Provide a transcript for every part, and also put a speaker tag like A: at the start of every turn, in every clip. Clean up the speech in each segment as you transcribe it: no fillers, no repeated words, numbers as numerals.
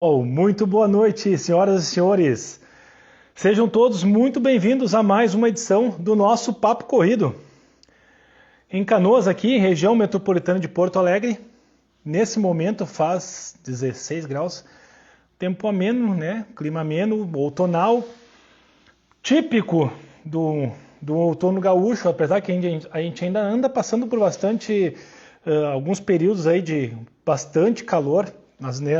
A: Muito boa noite, senhoras e senhores. Sejam todos muito bem-vindos a mais uma edição do nosso Papo Corrido. Em Canoas, aqui, região metropolitana de Porto Alegre, nesse momento faz 16 graus, tempo ameno, né? Clima ameno, outonal, típico do outono gaúcho, apesar que a gente ainda anda passando por alguns períodos aí de bastante calor, mas né,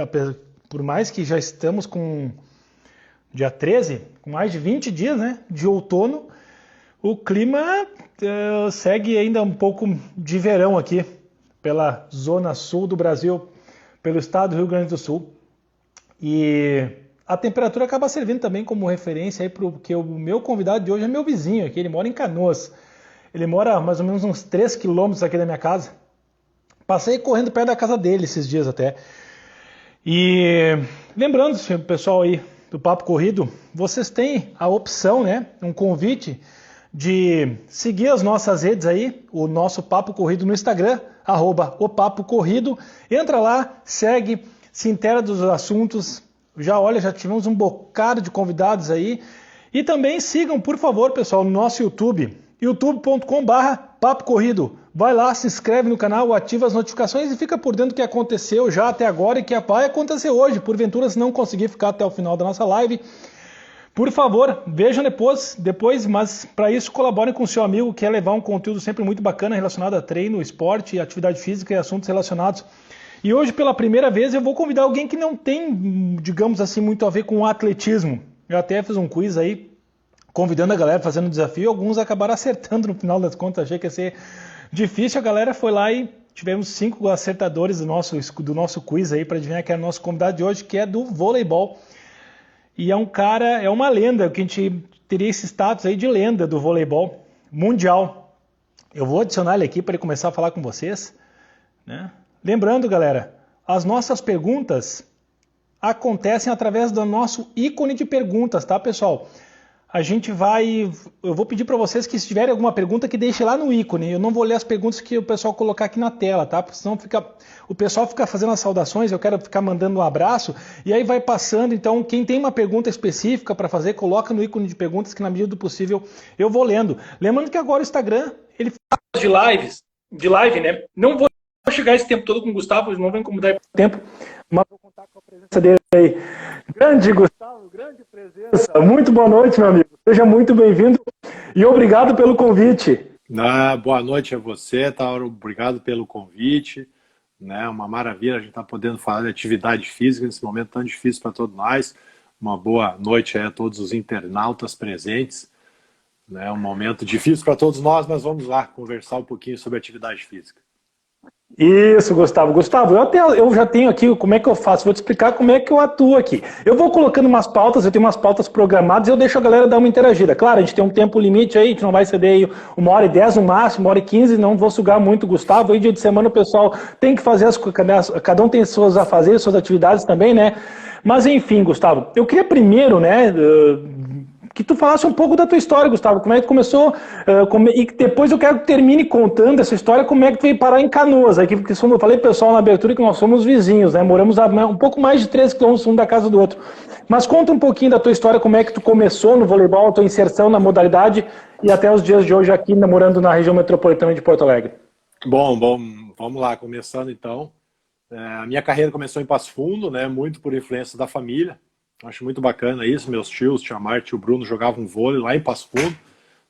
A: por mais que já estamos com dia 13, com mais de 20 dias, né, de outono, o clima segue ainda um pouco de verão aqui, pela zona sul do Brasil, pelo estado do Rio Grande do Sul. E a temperatura acaba servindo também como referência aí porque o meu convidado de hoje é meu vizinho aqui, ele mora em Canoas. Ele mora mais ou menos uns 3 quilômetros aqui da minha casa. Passei correndo perto da casa dele esses dias até. E lembrando, pessoal aí do Papo Corrido, vocês têm a opção, né, um convite de seguir as nossas redes aí, o nosso Papo Corrido no Instagram, @o Papo Corrido. Entra lá, segue, se inteira dos assuntos. Já tivemos um bocado de convidados aí. E também sigam, por favor, pessoal, no nosso YouTube, youtube.com/Papo Corrido. Vai lá, se inscreve no canal, ativa as notificações e fica por dentro do que aconteceu já até agora e que vai acontecer hoje. Porventura, se não conseguir ficar até o final da nossa live, por favor, vejam depois, mas para isso colaborem com o seu amigo, que quer levar um conteúdo sempre muito bacana relacionado a treino, esporte, atividade física e assuntos relacionados. E hoje, pela primeira vez, eu vou convidar alguém que não tem, digamos assim, muito a ver com o atletismo. Eu até fiz um quiz aí, convidando a galera, fazendo um desafio, alguns acabaram acertando no final das contas, achei que ia ser difícil, a galera foi lá e tivemos 5 acertadores do nosso quiz aí para adivinhar quem é o nosso convidado de hoje, que é do voleibol. E é um cara, é uma lenda, que a gente teria esse status aí de lenda do voleibol mundial. Eu vou adicionar ele aqui para ele começar a falar com vocês, né? Lembrando, galera, as nossas perguntas acontecem através do nosso ícone de perguntas, tá, pessoal? Eu vou pedir para vocês que se tiverem alguma pergunta que deixe lá no ícone. Eu não vou ler as perguntas que o pessoal colocar aqui na tela, tá? Porque senão o pessoal fica fazendo as saudações, eu quero ficar mandando um abraço e aí vai passando. Então, quem tem uma pergunta específica para fazer, coloca no ícone de perguntas que na medida do possível eu vou lendo. Lembrando que agora o Instagram, ele faz de live, né? Não vou chegar esse tempo todo com o Gustavo, não vou incomodar o tempo, mas vou contar com a presença dele aí. Grande Gustavo, grande presença. Muito boa noite, meu amigo. Seja muito bem-vindo e obrigado pelo convite.
B: Boa noite a você, Tauro. Obrigado pelo convite. Né? Uma maravilha a gente estar podendo falar de atividade física nesse momento tão difícil para todos nós. Uma boa noite a todos os internautas presentes. Né? Um momento difícil para todos nós, mas vamos lá conversar um pouquinho sobre atividade física.
A: Isso, Gustavo. Gustavo, eu já tenho aqui como é que eu faço. Vou te explicar como é que eu atuo aqui. Eu vou colocando umas pautas, eu tenho umas pautas programadas e eu deixo a galera dar uma interagida. Claro, a gente tem um tempo limite aí, a gente não vai ceder aí 1h10 no máximo, 1h15, não vou sugar muito, Gustavo. Aí dia de semana o pessoal tem que fazer cada um tem seus afazeres, suas atividades também, né? Mas enfim, Gustavo, eu queria primeiro, né, que tu falasse um pouco da tua história, Gustavo, como é que começou, e depois eu quero que termine contando essa história, como é que tu veio parar em Canoas, aqui, porque eu falei pro pessoal na abertura que nós somos vizinhos, né, moramos a um pouco mais de 3 quilômetros um da casa do outro. Mas conta um pouquinho da tua história, como é que tu começou no voleibol, a tua inserção na modalidade e até os dias de hoje aqui, morando na região metropolitana de Porto Alegre.
B: Bom, vamos lá, começando então. A minha carreira começou em Passo Fundo, né, muito por influência da família. Acho muito bacana isso, meus tios, tia Marta e o Bruno jogavam vôlei lá em Passo Fundo,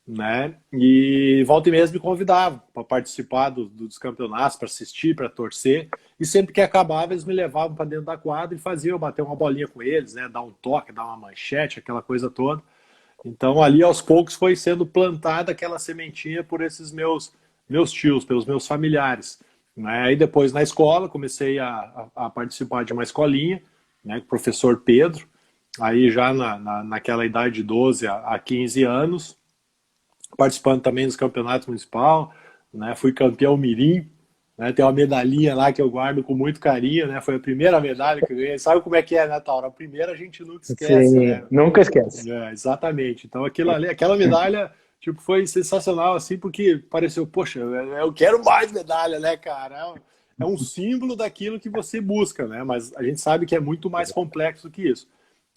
B: né? E volta e meia me convidavam para participar dos campeonatos, para assistir, para torcer. E sempre que acabava, eles me levavam para dentro da quadra e faziam bater uma bolinha com eles, né? Dar um toque, dar uma manchete, aquela coisa toda. Então ali aos poucos foi sendo plantada aquela sementinha por esses meus tios, pelos meus familiares. Né? Aí depois na escola comecei a participar de uma escolinha, né? Com o professor Pedro. Aí já naquela idade de 12 a 15 anos, participando também dos campeonatos municipal, né? Fui campeão mirim, né? Tem uma medalhinha lá que eu guardo com muito carinho, né? Foi a primeira medalha que eu ganhei. Sabe como é que é, né, Taura? A primeira a gente nunca esquece,
A: Sim,
B: né?
A: nunca esquece.
B: Exatamente. Então aquela medalha tipo, foi sensacional, assim, porque pareceu, poxa, eu quero mais medalha, né, cara? é um símbolo daquilo que você busca, né? Mas a gente sabe que é muito mais complexo que isso.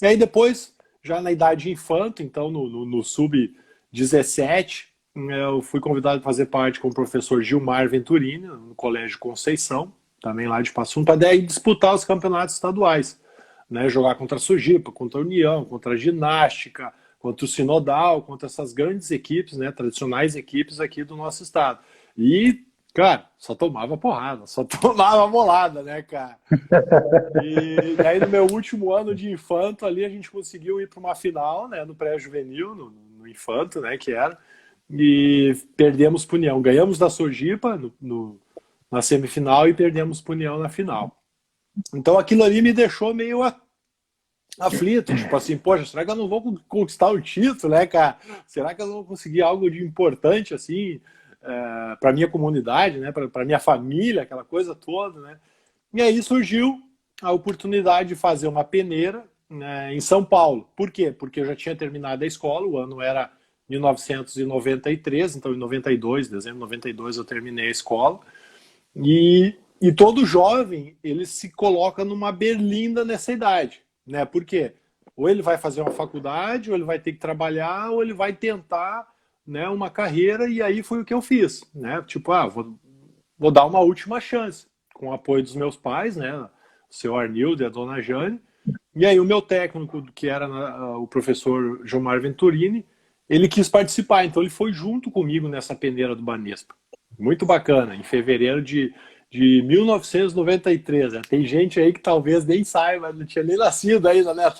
B: E aí depois, já na idade infanto, então no sub-17, eu fui convidado a fazer parte com o professor Gilmar Venturini, no Colégio Conceição, também lá de Passo Fundo, para daí disputar os campeonatos estaduais, né? Jogar contra a Sojipa, contra a União, contra a Ginástica, contra o Sinodal, contra essas grandes equipes, né? Tradicionais equipes aqui do nosso estado. E, cara, só tomava porrada, só tomava bolada, né, cara? E aí no meu último ano de infanto ali a gente conseguiu ir para uma final, né, no pré-juvenil, no infanto, né, que era, e perdemos pro União. Ganhamos da Sojipa na semifinal e perdemos pro União na final. Então aquilo ali me deixou meio aflito, tipo assim, poxa, será que eu não vou conquistar o título, né, cara? Será que eu não vou conseguir algo de importante, assim, para minha comunidade, né, para minha família, aquela coisa toda, né? E aí surgiu a oportunidade de fazer uma peneira, né, em São Paulo. Por quê? Porque eu já tinha terminado a escola, o ano era 1993, então em 92, dezembro de 92 eu terminei a escola. E todo jovem, ele se coloca numa berlinda nessa idade, né? Por quê? Ou ele vai fazer uma faculdade, ou ele vai ter que trabalhar, ou ele vai tentar, né, uma carreira, e aí foi o que eu fiz, né? Tipo, vou dar uma última chance, com o apoio dos meus pais, né? O seu Arnildo e a dona Jane. E aí o meu técnico, que era o professor Gilmar Venturini, ele quis participar, então ele foi junto comigo nessa peneira do Banespa. Muito bacana, em fevereiro de 1993. Né? Tem gente aí que talvez nem saiba, não tinha nem nascido ainda, né?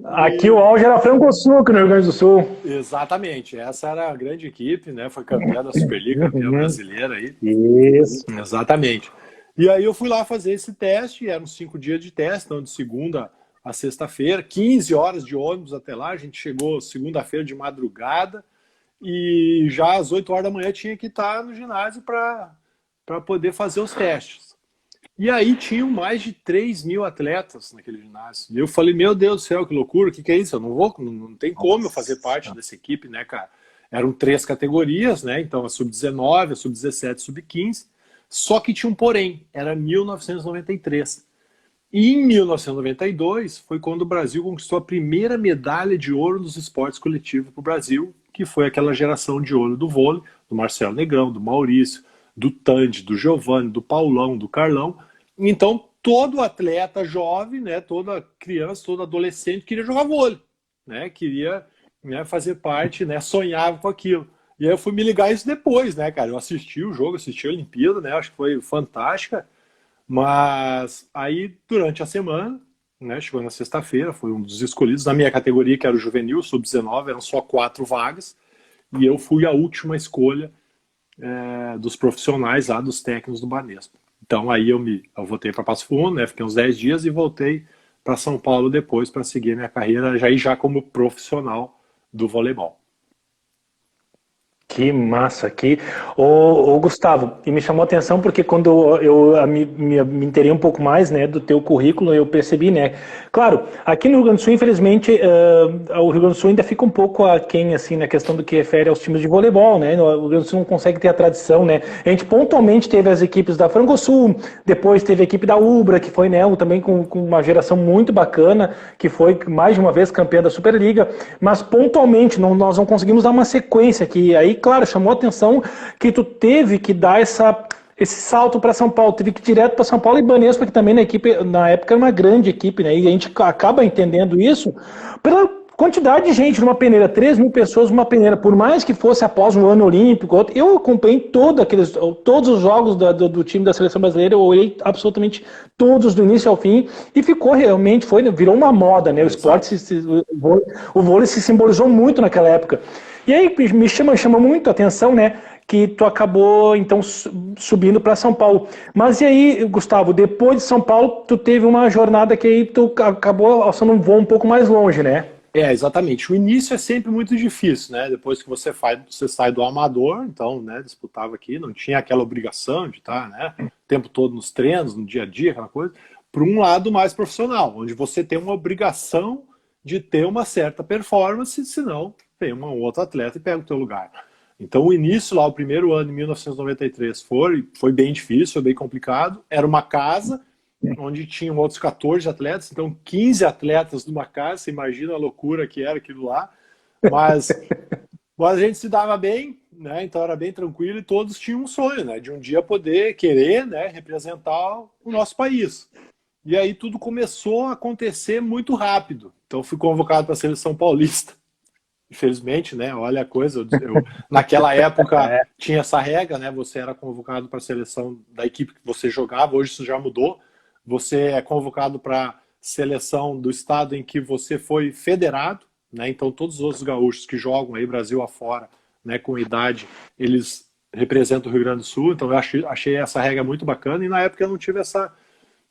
A: Aqui o auge era Franco-Sul, no Rio Grande do Sul.
B: Exatamente, essa era a grande equipe, né? Foi campeã da Superliga, campeã brasileira aí.
A: Isso.
B: Exatamente. E aí eu fui lá fazer esse teste, eram 5 dias de teste, então de segunda a sexta-feira, 15 horas de ônibus até lá, a gente chegou segunda-feira de madrugada, e já às 8 horas da manhã tinha que estar no ginásio para poder fazer os testes. E aí tinham mais de 3.000 atletas naquele ginásio. E eu falei, meu Deus do céu, que loucura, o que é isso? Eu não vou, não tem como eu fazer parte dessa equipe, né, cara? Eram 3 categorias, né? Então a sub-19, a sub-17, sub-15. Só que tinha um porém, era 1993. E em 1992 foi quando o Brasil conquistou a primeira medalha de ouro nos esportes coletivos para o Brasil, que foi aquela geração de ouro do vôlei, do Marcelo Negrão, do Maurício, do Tandy, do Giovanni, do Paulão, do Carlão. Então, todo atleta jovem, né, toda criança, todo adolescente queria jogar vôlei, né, queria, né, fazer parte, né, sonhava com aquilo. E aí eu fui me ligar isso depois, né, cara? Eu assisti o jogo, assisti a Olimpíada, né, acho que foi fantástica, mas aí durante a semana, né, chegou na sexta-feira, foi um dos escolhidos na minha categoria, que era o juvenil, sub-19, eram só 4 vagas, e eu fui a última escolha dos profissionais lá, dos técnicos do Banespa. Então aí eu voltei para Passo Fundo, né, fiquei uns 10 dias e voltei para São Paulo depois para seguir minha carreira já como profissional do voleibol.
A: Que massa aqui. Ô, Gustavo, e me chamou a atenção porque quando eu me inteirei um pouco mais, né, do teu currículo, eu percebi, né, claro, aqui no Rio Grande do Sul, infelizmente, o Rio Grande do Sul ainda fica um pouco aquém, assim, na questão do que refere aos times de voleibol, né, o Rio Grande do Sul não consegue ter a tradição, né, a gente pontualmente teve as equipes da Frangosul, depois teve a equipe da Ubra, que foi, né, também com uma geração muito bacana, que foi mais de uma vez campeã da Superliga, mas pontualmente nós não conseguimos dar uma sequência aqui, aí claro, chamou a atenção que tu teve que dar esse salto para São Paulo, teve que ir direto para São Paulo e Banespa, que também na época era uma grande equipe, né? E a gente acaba entendendo isso pela quantidade de gente numa peneira, 3.000 pessoas numa peneira, por mais que fosse após um ano olímpico, eu acompanhei todos os jogos do time da seleção brasileira, eu olhei absolutamente todos do início ao fim, e ficou realmente, virou uma moda, né? O esporte, o vôlei se simbolizou muito naquela época. E aí me chama muito a atenção, né, que tu acabou, então, subindo para São Paulo. Mas e aí, Gustavo, depois de São Paulo, tu teve uma jornada que aí tu acabou alçando um voo um pouco mais longe, né?
B: Exatamente. O início é sempre muito difícil, né? Depois que você sai do amador, então, né, disputava aqui, não tinha aquela obrigação de estar, né, o tempo todo nos treinos, no dia a dia, aquela coisa, para um lado mais profissional, onde você tem uma obrigação de ter uma certa performance, senão tem um outro atleta e pega o teu lugar. Então o início lá, o primeiro ano, em 1993, foi bem difícil, foi bem complicado. Era uma casa onde tinham outros 14 atletas, então 15 atletas numa casa, você imagina a loucura que era aquilo lá. Mas a gente se dava bem, né? Então era bem tranquilo e todos tinham um sonho, né? De um dia poder querer, né, representar o nosso país. E aí tudo começou a acontecer muito rápido. Então fui convocado para a seleção paulista. Infelizmente, né? Olha a coisa. Naquela época tinha essa regra, né? Você era convocado para a seleção da equipe que você jogava. Hoje isso já mudou. Você é convocado para a seleção do estado em que você foi federado, né? Então todos os outros gaúchos que jogam aí Brasil afora, né? Com idade, eles representam o Rio Grande do Sul. Então eu achei essa regra muito bacana. E na época eu não tive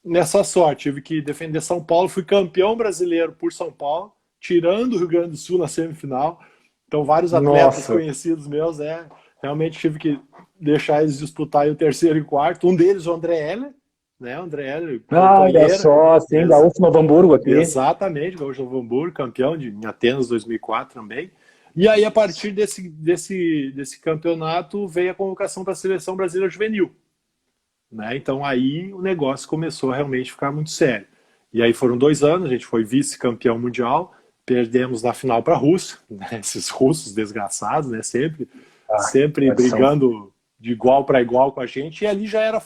B: nessa sorte. Tive que defender São Paulo. Fui campeão brasileiro por São Paulo, tirando o Rio Grande do Sul na semifinal. Então, vários atletas conhecidos meus, realmente tive que deixar eles disputarem o terceiro e quarto. Um deles, o André Heller, né? O André Heller,
C: olha só, sim, Gaúcho Novo Hamburgo aqui.
B: Exatamente, Gaúcho Novo Hamburgo, campeão em Atenas 2004 também. E aí, a partir desse campeonato, veio a convocação para a Seleção Brasileira Juvenil. Né? Então, aí o negócio começou a realmente ficar muito sério. E aí foram 2 anos, a gente foi vice-campeão mundial, perdemos na final para a Rússia, né? Esses russos desgraçados, né? Sempre brigando de igual para igual com a gente, e ali já era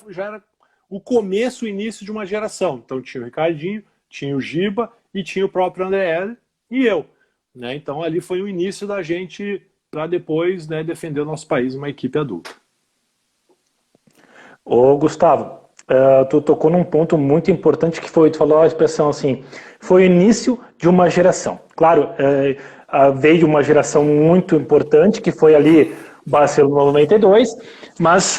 B: o começo, o início de uma geração. Então tinha o Ricardinho, tinha o Giba e tinha o próprio André Heller e eu. Né? Então ali foi o início da gente para depois, né, defender o nosso país, uma equipe adulta.
C: Ô Gustavo, tu tocou num ponto muito importante que foi, tu falou a expressão assim, foi o início de uma geração. Claro, veio uma geração muito importante, que foi ali Barcelona 92, mas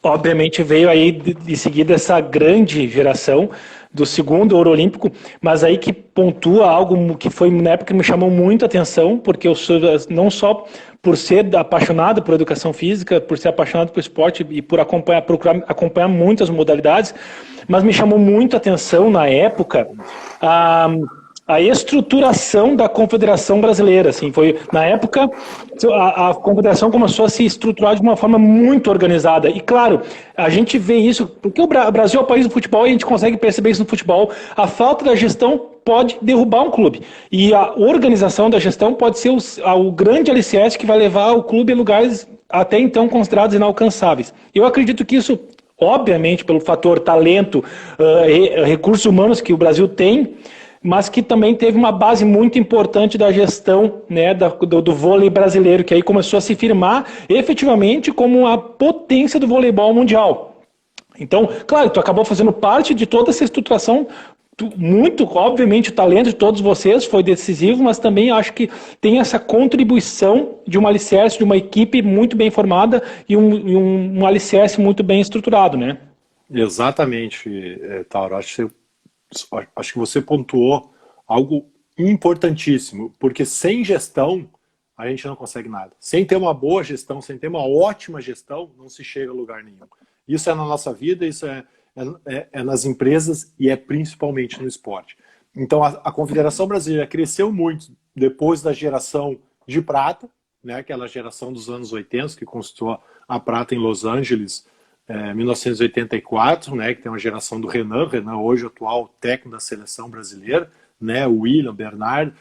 C: obviamente veio aí de seguida essa grande geração do segundo ouro olímpico, mas aí que pontua algo que foi na época que me chamou muito a atenção, porque eu sou não só por ser apaixonado por educação física, por ser apaixonado por esporte e por procurar acompanhar muitas modalidades, mas me chamou muito a atenção na época a estruturação da Confederação Brasileira. Assim, foi, na época, a Confederação começou a se estruturar de uma forma muito organizada. E, claro, a gente vê isso, porque o Brasil é o país do futebol e a gente consegue perceber isso no futebol. A falta da gestão pode derrubar um clube. E a organização da gestão pode ser o grande alicerce que vai levar o clube a lugares até então considerados inalcançáveis. Eu acredito que isso, obviamente, pelo fator talento, recursos humanos que o Brasil tem, mas que também teve uma base muito importante da gestão, né, do vôlei brasileiro, que aí começou a se firmar efetivamente como a potência do voleibol mundial. Então, claro, tu acabou fazendo parte de toda essa estruturação, muito, obviamente, o talento de todos vocês foi decisivo, mas também acho que tem essa contribuição de um alicerce, de uma equipe muito bem formada e um alicerce muito bem estruturado, né?
B: Exatamente, Tauro. Acho que você pontuou algo importantíssimo, porque sem gestão a gente não consegue nada. Sem ter uma boa gestão, sem ter uma ótima gestão, não se chega a lugar nenhum. Isso é na nossa vida, isso é nas empresas e é principalmente no esporte. Então a Confederação Brasileira cresceu muito depois da geração de prata, né, aquela geração dos anos 80 que conquistou a prata em Los Angeles, 1984, né, que tem uma geração do Renan hoje atual técnico da seleção brasileira, né, o William, Bernard,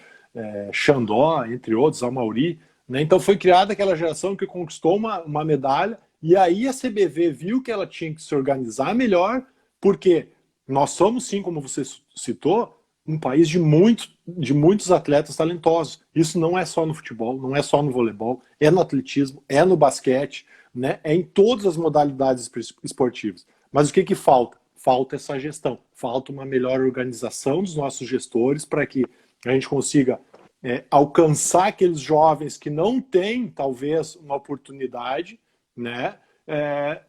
B: Xandó, entre outros, Amauri, né, então foi criada aquela geração que conquistou uma medalha, e aí a CBV viu que ela tinha que se organizar melhor, porque nós somos, sim, como você citou, um país de muitos atletas talentosos. Isso não é só no futebol, não é só no voleibol, é no atletismo, é no basquete, né? É em todas as modalidades esportivas. Mas o que falta? Falta essa gestão, falta uma melhor organização dos nossos gestores para que a gente consiga alcançar aqueles jovens que não têm, talvez, uma oportunidade, né?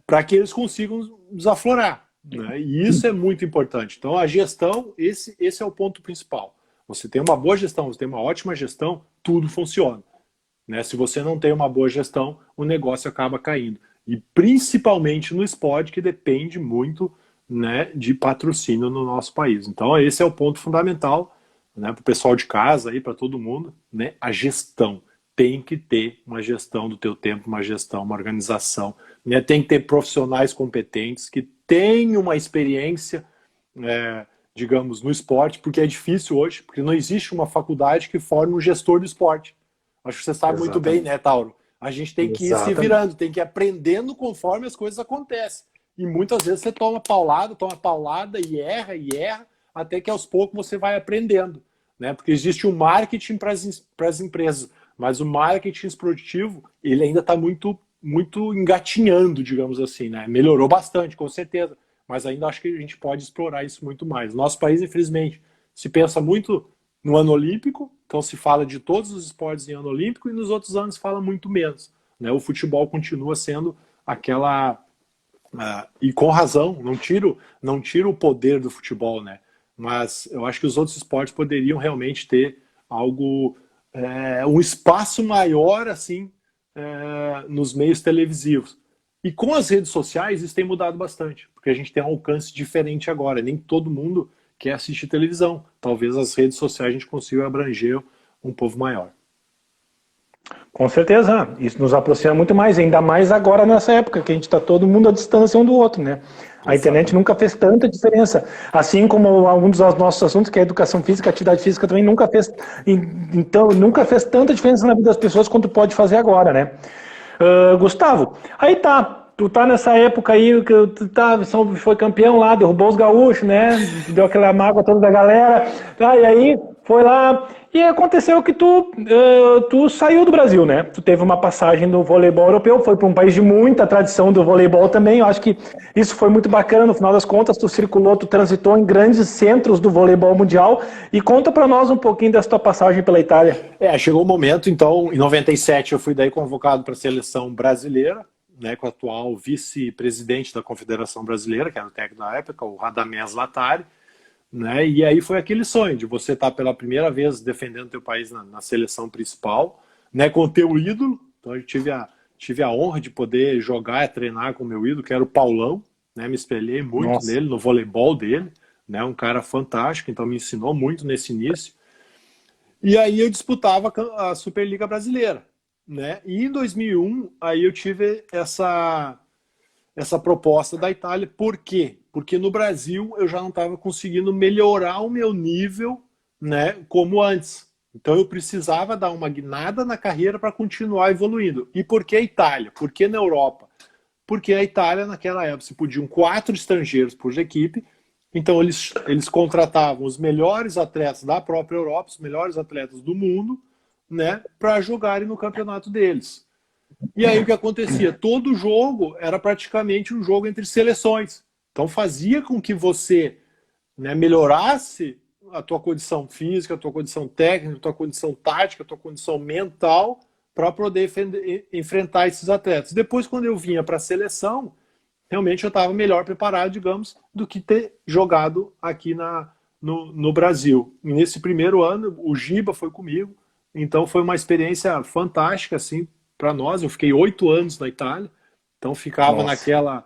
B: Para que eles consigam desaflorar. Né? E isso é muito importante. Então, a gestão, esse é o ponto principal. Você tem uma boa gestão, você tem uma ótima gestão, tudo funciona. Né? Se você não tem uma boa gestão, o negócio acaba caindo. E principalmente no esporte, que depende muito, né, de patrocínio no nosso país. Então, esse é o ponto fundamental, né, para o pessoal de casa, para todo mundo, né, a gestão. tem que ter uma gestão do teu tempo, uma gestão, uma organização, né? Tem que ter profissionais competentes que tenham uma experiência, digamos, no esporte, porque é difícil hoje, porque não existe uma faculdade que forme um gestor do esporte. Acho que você sabe muito bem, né, Tauro? A gente tem que ir se virando, tem que ir aprendendo conforme as coisas acontecem. E muitas vezes você toma paulada e erra, até que aos poucos você vai aprendendo, né? Porque existe o marketing para as empresas, mas o marketing esportivo, ele ainda está muito engatinhando, digamos assim, né? Melhorou bastante, com certeza, mas ainda acho que a gente pode explorar isso muito mais. Nosso país, infelizmente, se pensa muito no ano olímpico, então se fala de todos os esportes em ano olímpico, e nos outros anos se fala muito menos, né? O futebol continua sendo aquela... e com razão, não tiro o poder do futebol, né? Mas eu acho que os outros esportes poderiam realmente ter algo, um espaço maior, assim, nos meios televisivos. E com as redes sociais isso tem mudado bastante, porque a gente tem um alcance diferente agora. Nem todo mundo quer assistir televisão. Talvez as redes sociais a gente consiga abranger um povo maior.
C: Com certeza, isso nos aproxima muito mais, ainda mais agora nessa época, que a gente está todo mundo à distância um do outro, né? A internet nunca fez tanta diferença, assim como alguns dos nossos assuntos, que é a educação física, a atividade física também nunca fez, então, nunca fez tanta diferença na vida das pessoas quanto pode fazer agora, né? Gustavo, aí tu tá nessa época aí, que foi campeão lá, derrubou os gaúchos, né? Deu aquela mágoa toda da galera, tá? E aí foi lá, e aconteceu que tu saiu do Brasil, né? Tu teve uma passagem no voleibol europeu, foi para um país de muita tradição do voleibol também. Eu acho que isso foi muito bacana. No final das contas, tu transitou em grandes centros do voleibol mundial. E conta para nós um pouquinho dessa tua passagem pela Itália.
B: Chegou o momento, então, em 97 eu fui daí convocado para a seleção brasileira, né, com o atual vice-presidente da Confederação Brasileira, que era o técnico da época, o Radamés Latari. Né? E aí foi aquele sonho de você estar pela primeira vez defendendo teu país na seleção principal, né, com o teu ídolo. Então eu tive a honra de poder jogar e treinar com o meu ídolo, que era o Paulão, né? Me espelhei muito nele, no voleibol dele, né? Um cara fantástico, então me ensinou muito nesse início. E aí eu disputava a Superliga Brasileira, né? E em 2001 aí eu tive essa proposta da Itália. Por quê? Porque no Brasil eu já não estava conseguindo melhorar o meu nível, né, como antes. Então eu precisava dar uma guinada na carreira para continuar evoluindo. E por que a Itália? Por que na Europa? Porque a Itália, naquela época, se podiam 4 estrangeiros por equipe, então eles contratavam os melhores atletas da própria Europa, os melhores atletas do mundo, né, para jogarem no campeonato deles. E aí o que acontecia? Todo jogo era praticamente um jogo entre seleções. Então fazia com que você, né, melhorasse a tua condição física, a tua condição técnica, a tua condição tática, a tua condição mental para poder enfrentar esses atletas. Depois, quando eu vinha para a seleção, realmente eu estava melhor preparado, digamos, do que ter jogado aqui no Brasil. E nesse primeiro ano, o Giba foi comigo, então foi uma experiência fantástica, assim, para nós. Eu fiquei 8 anos na Itália, então ficava naquela...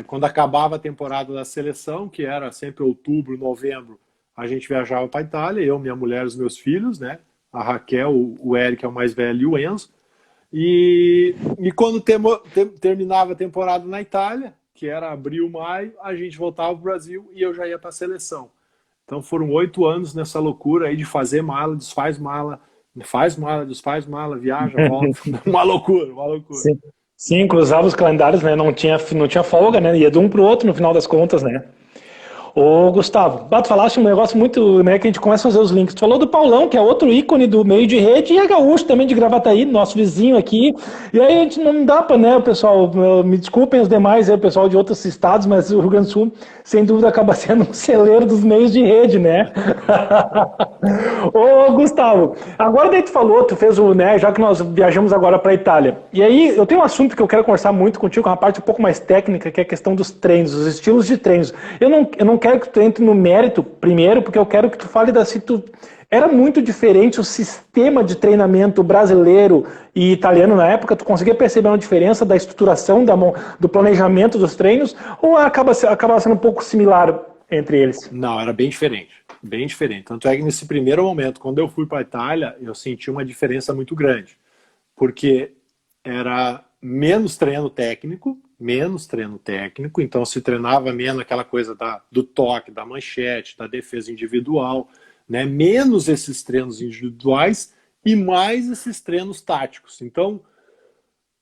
B: quando acabava a temporada da seleção, que era sempre outubro, novembro, a gente viajava para a Itália, eu, minha mulher, os meus filhos, né? A Raquel, o Eric é o mais velho e o Enzo. E quando terminava a temporada na Itália, que era abril, maio, a gente voltava para o Brasil e eu já ia para a seleção. Então foram 8 anos nessa loucura aí de fazer mala, desfaz mala, faz mala, desfaz mala, viaja, volta. Uma loucura.
C: Sim, cruzava os calendários, né? Não tinha folga, né? Ia de um para o outro no final das contas, né? Ô, Gustavo, tu falaste um negócio muito, né, que a gente começa a fazer os links. Tu falou do Paulão, que é outro ícone do meio de rede, e a Gaúcho também de Gravataí, nosso vizinho aqui. E aí a gente não dá para, né, o pessoal, me desculpem os demais, o pessoal de outros estados, mas o Rio Grande do Sul, sem dúvida, acaba sendo um celeiro dos meios de rede, né? Ô, Gustavo, agora daí tu falou, tu fez o, né, já que nós viajamos agora para a Itália. E aí eu tenho um assunto que eu quero conversar muito contigo, uma parte um pouco mais técnica, que é a questão dos treinos, os estilos de treinos. Eu não quero que tu entre no mérito primeiro, porque eu quero que tu fale era muito diferente o sistema de treinamento brasileiro e italiano na época. Tu conseguia perceber uma diferença da estruturação, do planejamento dos treinos, ou acaba sendo um pouco similar entre eles?
B: Não, era bem diferente. Bem diferente. Tanto é que nesse primeiro momento, quando eu fui para a Itália, eu senti uma diferença muito grande. Porque era menos treino técnico, então se treinava menos aquela coisa do toque, da manchete, da defesa individual, né? Menos esses treinos individuais e mais esses treinos táticos. Então,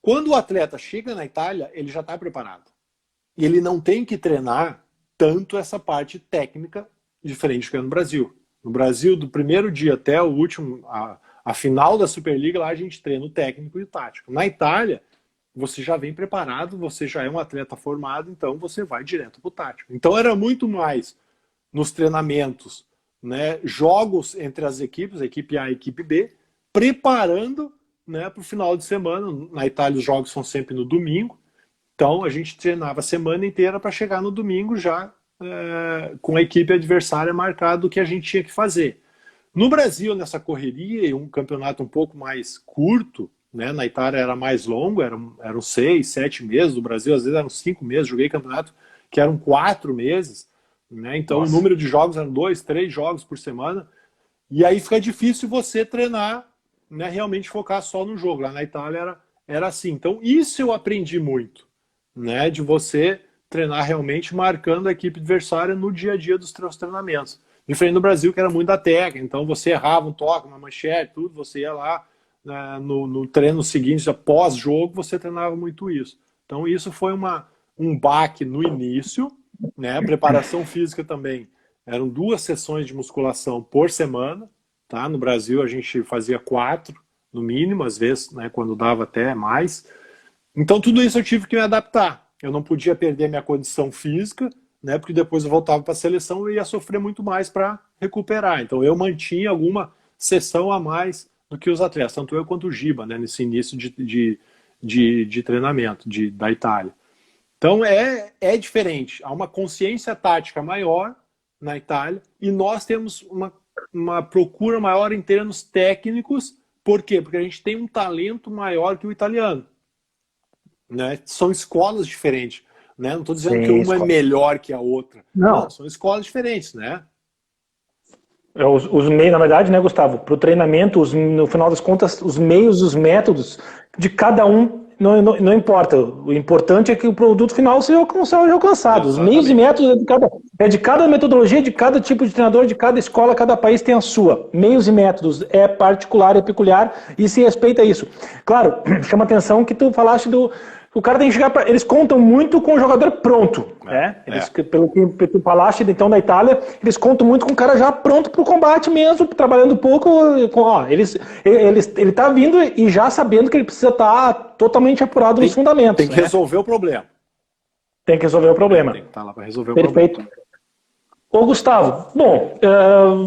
B: quando o atleta chega na Itália, ele já está preparado. E ele não tem que treinar tanto essa parte técnica, diferente do que é no Brasil. No Brasil, do primeiro dia até o último, a final da Superliga, lá a gente treina o técnico e o tático. Na Itália, você já vem preparado, você já é um atleta formado, então você vai direto para o tático. Então era muito mais nos treinamentos, né, jogos entre as equipes, a equipe A e a equipe B, preparando, né, para o final de semana. Na Itália os jogos são sempre no domingo, então a gente treinava a semana inteira para chegar no domingo já com a equipe adversária marcado o que a gente tinha que fazer. No Brasil, nessa correria e um campeonato um pouco mais curto, né, na Itália era mais longo, eram 6, 7 meses, no Brasil às vezes eram 5 meses, joguei campeonato que eram 4 meses, né, então Nossa. O número de jogos eram 2, 3 jogos por semana, e aí fica difícil você treinar, né, realmente focar só no jogo. Lá na Itália era assim. Então isso eu aprendi muito, né, de você treinar realmente marcando a equipe adversária no dia a dia dos treinamentos. Diferente do Brasil, que era muito da técnica, então você errava um toque, uma manchete, tudo, você ia lá, né, no treino seguinte, após jogo, você treinava muito isso. Então isso foi um baque no início, né, a preparação física também. Eram 2 sessões de musculação por semana, tá? No Brasil a gente fazia 4, no mínimo, às vezes, né, quando dava até mais. Então tudo isso eu tive que me adaptar. Eu não podia perder minha condição física, né, porque depois eu voltava para a seleção e ia sofrer muito mais para recuperar. Então eu mantinha alguma sessão a mais do que os atletas, tanto eu quanto o Giba, né, nesse início de treinamento da Itália. Então é diferente. Há uma consciência tática maior na Itália e nós temos uma procura maior em termos técnicos. Por quê? Porque a gente tem um talento maior que o italiano. Né? São escolas diferentes, né? Não estou dizendo Sim, que uma é melhor que a outra. Não, são escolas diferentes, né?
C: Os meios, na verdade, né, Gustavo? Para o treinamento, no final das contas, os meios, os métodos de cada um não importa. O importante é que o produto final seja alcançado. Os meios e métodos de cada metodologia, de cada tipo de treinador, de cada escola, cada país tem a sua. Meios e métodos é particular, é peculiar e se respeita isso. Claro, chama atenção que tu falaste o cara tem que chegar eles contam muito com o jogador pronto, né? Pelo que tu falaste, então, da Itália, eles contam muito com o cara já pronto para o combate mesmo, trabalhando pouco. Ele tá vindo e já sabendo que ele precisa estar totalmente apurado nos fundamentos.
B: Tem que resolver o problema.
C: Tem que resolver o problema.
B: Tem que estar lá para resolver o problema.
C: Perfeito. Ô Gustavo, bom,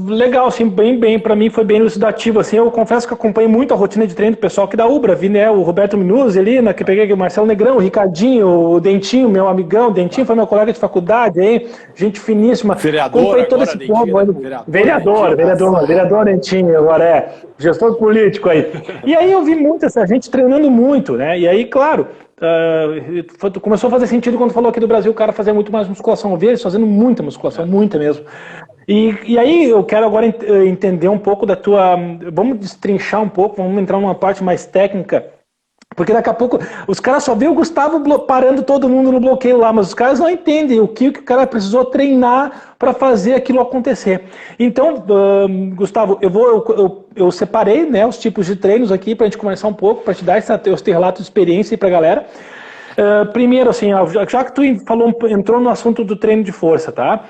C: legal, assim, bem, para mim foi bem elucidativo, assim, eu confesso que acompanhei muito a rotina de treino do pessoal aqui da Ubra, vi, né, o Roberto Minuzzi ali, que peguei o Marcelo Negrão, o Ricardinho, o Dentinho, meu amigão, o Dentinho foi meu colega de faculdade, aí, gente finíssima.
B: Vereador,
C: todo esse
B: Dentinho,
C: povo, vereador Dentinho, agora gestor político aí. E aí eu vi muito essa gente treinando muito, né, e aí, claro, começou a fazer sentido quando falou aqui do Brasil, o cara fazia muito mais musculação. Eu vi eles fazendo muita musculação, muita mesmo. E aí eu quero agora entender um pouco da tua... Vamos destrinchar um pouco, vamos entrar numa parte mais técnica, porque daqui a pouco os caras só vê o Gustavo parando todo mundo no bloqueio lá, mas os caras não entendem o que o cara precisou treinar para fazer aquilo acontecer. Então, Gustavo, eu separei, né, os tipos de treinos aqui para a gente conversar um pouco, para te dar esse relato de experiência para a galera. Primeiro, assim, já que tu entrou no assunto do treino de força, tá?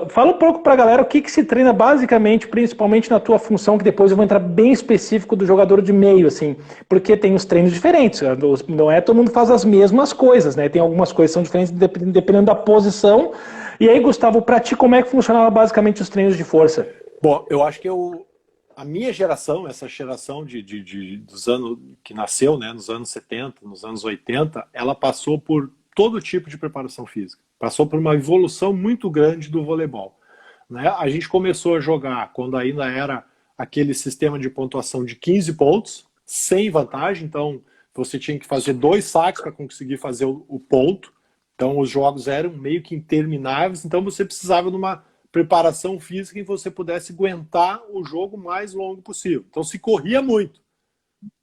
C: Fala um pouco pra galera o que se treina basicamente, principalmente na tua função, que depois eu vou entrar bem específico do jogador de meio, assim, porque tem os treinos diferentes, não é todo mundo faz as mesmas coisas, né? Tem algumas coisas que são diferentes dependendo da posição. E aí, Gustavo, pra ti, como é que funcionava basicamente os treinos de força?
B: Bom, eu acho que a minha geração, essa geração dos anos que nasceu, né, nos anos 70, nos anos 80, ela passou por todo tipo de preparação física. Passou por uma evolução muito grande do voleibol. Né? A gente começou a jogar quando ainda era aquele sistema de pontuação de 15 pontos, sem vantagem. Então, você tinha que fazer 2 saques para conseguir fazer o ponto. Então os jogos eram meio que intermináveis, então você precisava de uma preparação física em que você pudesse aguentar o jogo mais longo possível. Então se corria muito,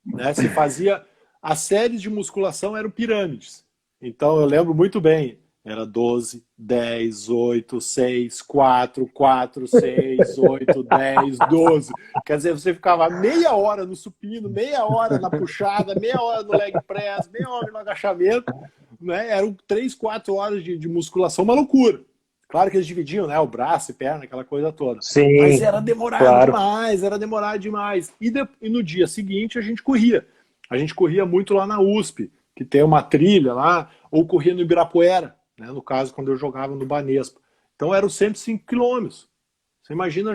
B: né? Se fazia... As séries de musculação eram pirâmides. Então eu lembro muito bem, era 12, 10, 8, 6, 4, 4, 6, 8, 10, 12. Quer dizer, você ficava meia hora no supino, meia hora na puxada, meia hora no leg press, meia hora no agachamento, né? Eram 3, 4 horas de musculação, uma loucura. Claro que eles dividiam, né, o braço e perna, aquela coisa toda.
C: Sim,
B: mas era demorado
C: claro.
B: demais, era demorado demais. E no dia seguinte a gente corria. A gente corria muito lá na USP, que tem uma trilha lá, ou corria no Ibirapuera, né, no caso quando eu jogava no Banespa. Então eram sempre 5 quilômetros. Você imagina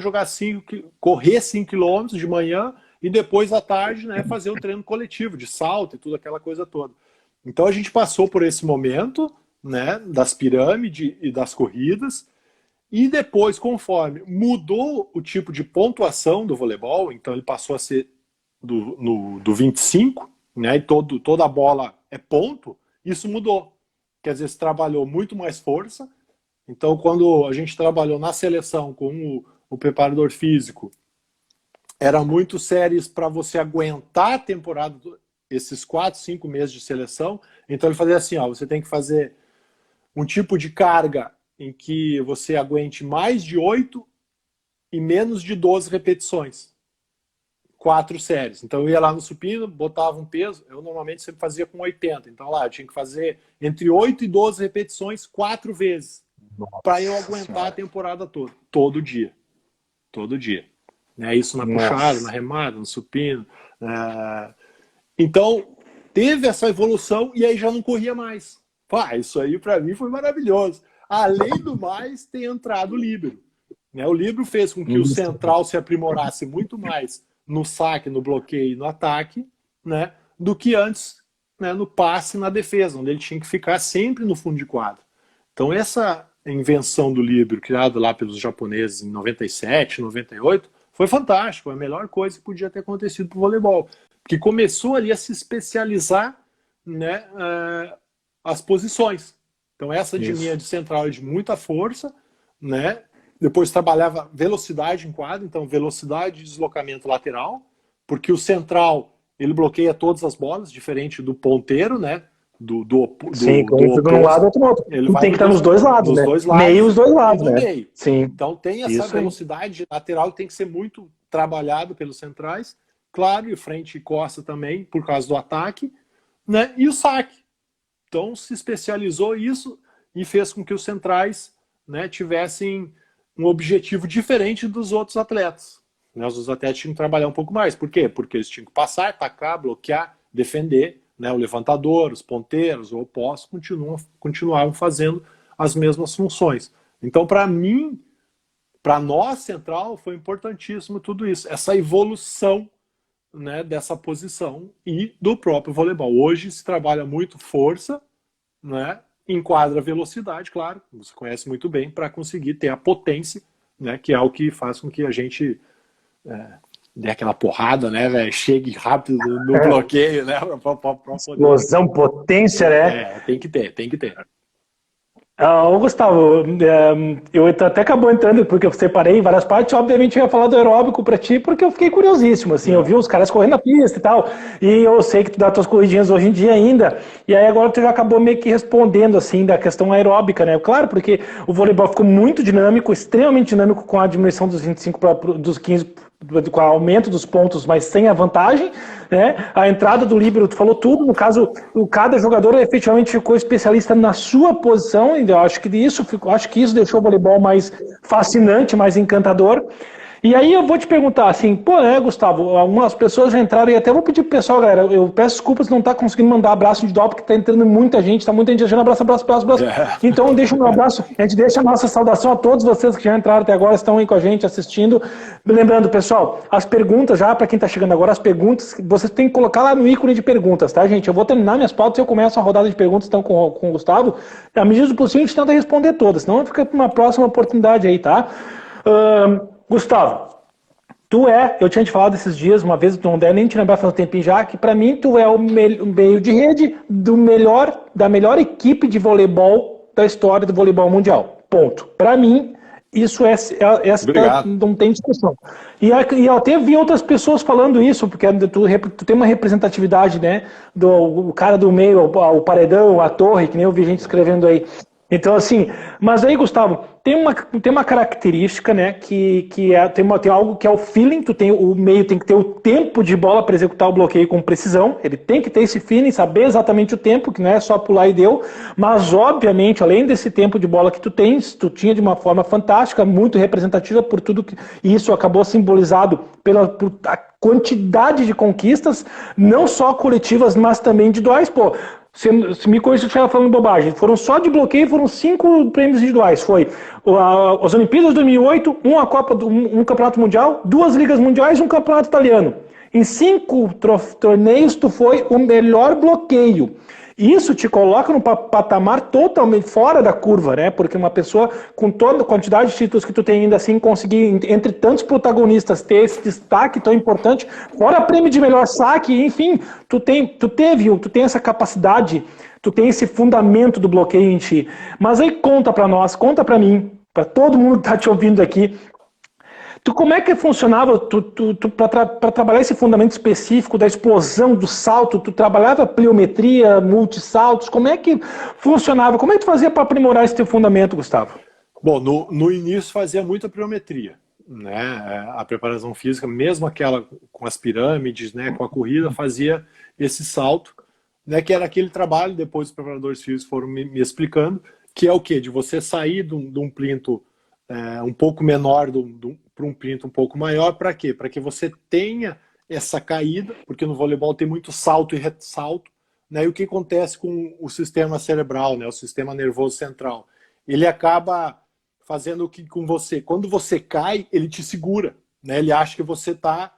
B: correr 5 quilômetros de manhã e depois à tarde, né, fazer o treino coletivo de salto e tudo aquela coisa toda. Então a gente passou por esse momento, né, das pirâmides e das corridas, e depois, conforme mudou o tipo de pontuação do voleibol, então ele passou a ser do 25, né, e toda a bola é ponto, isso mudou. Quer dizer, se trabalhou muito mais força. Então, quando a gente trabalhou na seleção com o preparador físico, era muito séries para você aguentar a temporada, esses 4, 5 meses de seleção. Então ele fazia assim, ó, você tem que fazer um tipo de carga em que você aguente mais de 8 e menos de 12 repetições. 4 séries. Então eu ia lá no supino, botava um peso, eu normalmente sempre fazia com 80. Então lá eu tinha que fazer entre 8 e 12 repetições 4 vezes. Para eu aguentar a temporada toda. Todo dia. Todo dia. Né? Isso na puxada, na remada, no supino. Então, teve essa evolução e aí já não corria mais. Isso aí para mim foi maravilhoso. Além do mais, tem entrado o líbero. Né? O líbero fez com que o central se aprimorasse muito mais no saque, no bloqueio e no ataque, né? Do que antes, né? No passe e na defesa, onde ele tinha que ficar sempre no fundo de quadro. Então essa invenção do líbero, criada lá pelos japoneses em 97, 98, foi fantástico, foi a melhor coisa que podia ter acontecido para o voleibol, porque começou ali a se especializar, né, as posições. Então essa de linha de central é de muita força, né? Depois trabalhava velocidade em quadro, então velocidade e deslocamento lateral, porque o central ele bloqueia todas as bolas, diferente do ponteiro, né?
C: Sim, um fica num lado, outro no outro. Ele tem que estar nos dois lados, né? Meio os dois lados, né?
B: Meio. Sim. Então tem essa velocidade lateral que tem que ser muito trabalhado pelos centrais, claro, e frente e costa também, por causa do ataque, né? E o saque. Então se especializou isso e fez com que os centrais, né, tivessem um objetivo diferente dos outros atletas. Né? Os outros atletas tinham que trabalhar um pouco mais. Por quê? Porque eles tinham que passar, atacar, bloquear, defender. Né? O levantador, os ponteiros, o oposto continuavam fazendo as mesmas funções. Então, para mim, para nós, central, foi importantíssimo tudo isso. Essa evolução, né, dessa posição e do próprio voleibol. Hoje se trabalha muito força, né? Enquadra velocidade, claro, você conhece muito bem, para conseguir ter a potência, né, que é o que faz com que a gente dê aquela porrada, né, véio, chegue rápido no bloqueio, né, pra poder...
C: Explosão, potência, né?
B: Tem que ter.
C: Gustavo, eu até acabou entrando, porque eu separei várias partes, obviamente eu ia falar do aeróbico pra ti, porque eu fiquei curiosíssimo, assim, eu vi os caras correndo na pista e tal, e eu sei que tu dá tuas corridinhas hoje em dia ainda, e aí agora tu já acabou meio que respondendo, assim, da questão aeróbica, né, claro, porque o voleibol ficou muito dinâmico, extremamente dinâmico com a diminuição dos 25 dos 15, com o aumento dos pontos, mas sem a vantagem, né? A entrada do líbero, tu falou tudo, no caso, cada jogador efetivamente ficou especialista na sua posição, e eu acho que isso deixou o voleibol mais fascinante, mais encantador. E aí eu vou te perguntar assim, Gustavo, algumas pessoas já entraram, e até vou pedir pro pessoal, galera, eu peço desculpas se não tá conseguindo mandar abraço de dó, porque tá entrando muita gente achando abraço. Então deixa o meu abraço, a gente deixa a nossa saudação a todos vocês que já entraram até agora, estão aí com a gente assistindo. Lembrando, pessoal, as perguntas já, para quem tá chegando agora, as perguntas, vocês têm que colocar lá no ícone de perguntas, tá, gente? Eu vou terminar minhas pautas e eu começo a rodada de perguntas, então, com o Gustavo. À medida do possível, a gente tenta responder todas, senão fica para uma próxima oportunidade aí, tá? Gustavo, eu tinha te falado esses dias, uma vez, não der nem te lembrar faz um tempinho já, que pra mim tu é o meio de rede da melhor equipe de voleibol da história do voleibol mundial. Ponto. Pra mim, isso não tem discussão. E eu até vi outras pessoas falando isso, porque tu tem uma representatividade, né, do cara do meio, o paredão, a torre, que nem eu vi gente escrevendo aí. Então, assim, mas aí, Gustavo, tem uma característica, né, tem algo que é o feeling, o meio tem que ter o tempo de bola para executar o bloqueio com precisão, ele tem que ter esse feeling, saber exatamente o tempo, que não é só pular e deu, mas, obviamente, além desse tempo de bola que tu tinha de uma forma fantástica, muito representativa por tudo que e isso acabou simbolizado por a quantidade de conquistas, não só coletivas, mas também individuais, pô. Se me corrija se eu estiver falando bobagem, foram só de bloqueio, foram 5 prêmios individuais. Foi as Olimpíadas de 2008, um campeonato mundial, 2 ligas mundiais e um campeonato italiano. Em 5 torneios, tu foi o melhor bloqueio. Isso te coloca num patamar totalmente fora da curva, né? Porque uma pessoa com toda a quantidade de títulos que tu tem ainda assim conseguir, entre tantos protagonistas, ter esse destaque tão importante, fora prêmio de melhor saque, enfim, tu tem essa capacidade, tu tem esse fundamento do bloqueio em ti. Mas aí conta pra nós, conta pra mim, pra todo mundo que tá te ouvindo aqui, como é que funcionava para trabalhar esse fundamento específico da explosão, do salto? Tu trabalhava pliometria, multissaltos? Como é que funcionava? Como é que tu fazia para aprimorar esse teu fundamento, Gustavo?
B: Bom, no início fazia muita pliometria, né? A preparação física, mesmo aquela com as pirâmides, né, com a corrida, fazia esse salto, né, que era aquele trabalho, depois os preparadores físicos foram me explicando, que é o quê? De você sair de um plinto um pouco menor para um plinto um pouco maior, para quê? Para que você tenha essa caída, porque no voleibol tem muito salto e ressalto, né? E o que acontece com o sistema cerebral, né? O sistema nervoso central? Ele acaba fazendo o que com você? Quando você cai, ele te segura, né? Ele acha que você está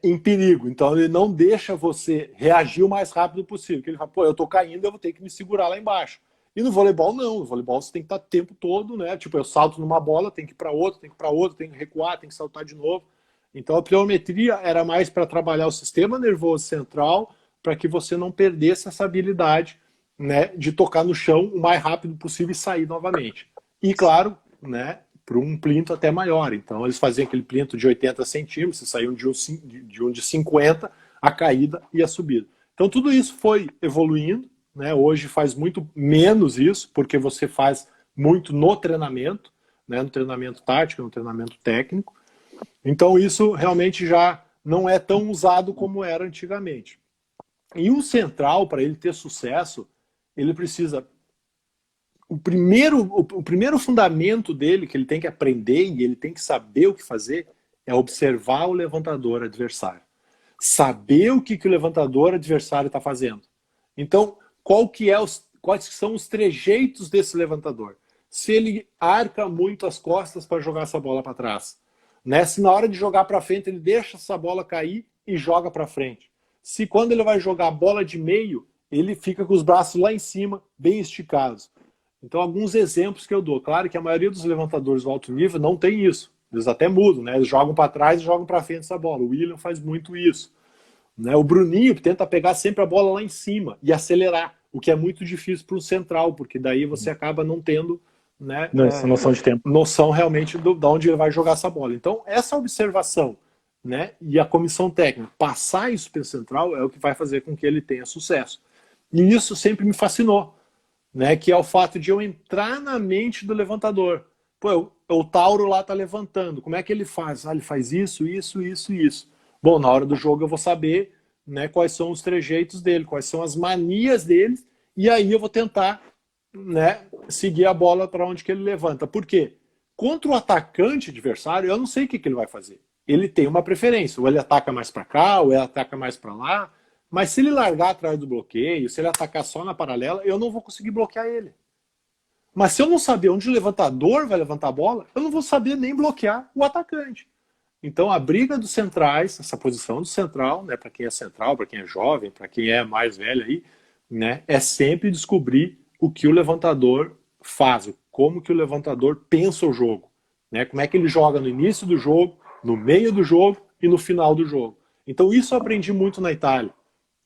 B: em perigo, então ele não deixa você reagir o mais rápido possível, porque ele fala, pô, eu estou caindo, eu vou ter que me segurar lá embaixo. E no voleibol, não. No voleibol você tem que estar o tempo todo, né? Tipo, eu salto numa bola, tem que ir para outra, tem que ir para outra, tem que recuar, tem que saltar de novo. Então a pliometria era mais para trabalhar o sistema nervoso central, para que você não perdesse essa habilidade, né, de tocar no chão o mais rápido possível e sair novamente. E claro, né, para um plinto até maior. Então eles faziam aquele plinto de 80 centímetros, saíam de um de 50, a caída e a subida. Então tudo isso foi evoluindo. Né, hoje faz muito menos isso, porque você faz muito no treinamento, né, no treinamento tático, no treinamento técnico. Então isso realmente já não é tão usado como era antigamente. E um central, para ele ter sucesso, ele precisa... O primeiro fundamento dele, que ele tem que aprender e ele tem que saber o que fazer, é observar o levantador adversário. Saber o que o levantador adversário está fazendo. Então, quais são os trejeitos desse levantador? Se ele arca muito as costas para jogar essa bola para trás, né? Se na hora de jogar para frente ele deixa essa bola cair e joga para frente. Se quando ele vai jogar a bola de meio, ele fica com os braços lá em cima, bem esticados. Então, alguns exemplos que eu dou. Claro que a maioria dos levantadores do alto nível não tem isso. Eles até mudam, né? Eles jogam para trás e jogam para frente essa bola. O William faz muito isso. Né? O Bruninho tenta pegar sempre a bola lá em cima e acelerar, o que é muito difícil para o central, porque daí você acaba não tendo, né,
C: noção de tempo.
B: Noção realmente de onde ele vai jogar essa bola. Então, essa observação, né, e a comissão técnica, passar isso para o central é o que vai fazer com que ele tenha sucesso. E isso sempre me fascinou, né, que é o fato de eu entrar na mente do levantador. Pô, o Tauro lá está levantando, como é que ele faz? Ele faz isso, isso, isso e isso. Bom, na hora do jogo eu vou saber, né, quais são os trejeitos dele, quais são as manias dele, e aí eu vou tentar, né, seguir a bola para onde que ele levanta. Por quê? Contra o atacante adversário, eu não sei o que ele vai fazer. Ele tem uma preferência, ou ele ataca mais para cá, ou ele ataca mais para lá, mas se ele largar atrás do bloqueio, se ele atacar só na paralela, eu não vou conseguir bloquear ele. Mas se eu não saber onde o levantador vai levantar a bola, eu não vou saber nem bloquear o atacante. Então a briga dos centrais, essa posição do central, né, para quem é central, para quem é jovem, para quem é mais velho aí, né, é sempre descobrir o que o levantador faz, como que o levantador pensa o jogo, né, como é que ele joga no início do jogo, no meio do jogo e no final do jogo. Então isso eu aprendi muito na Itália,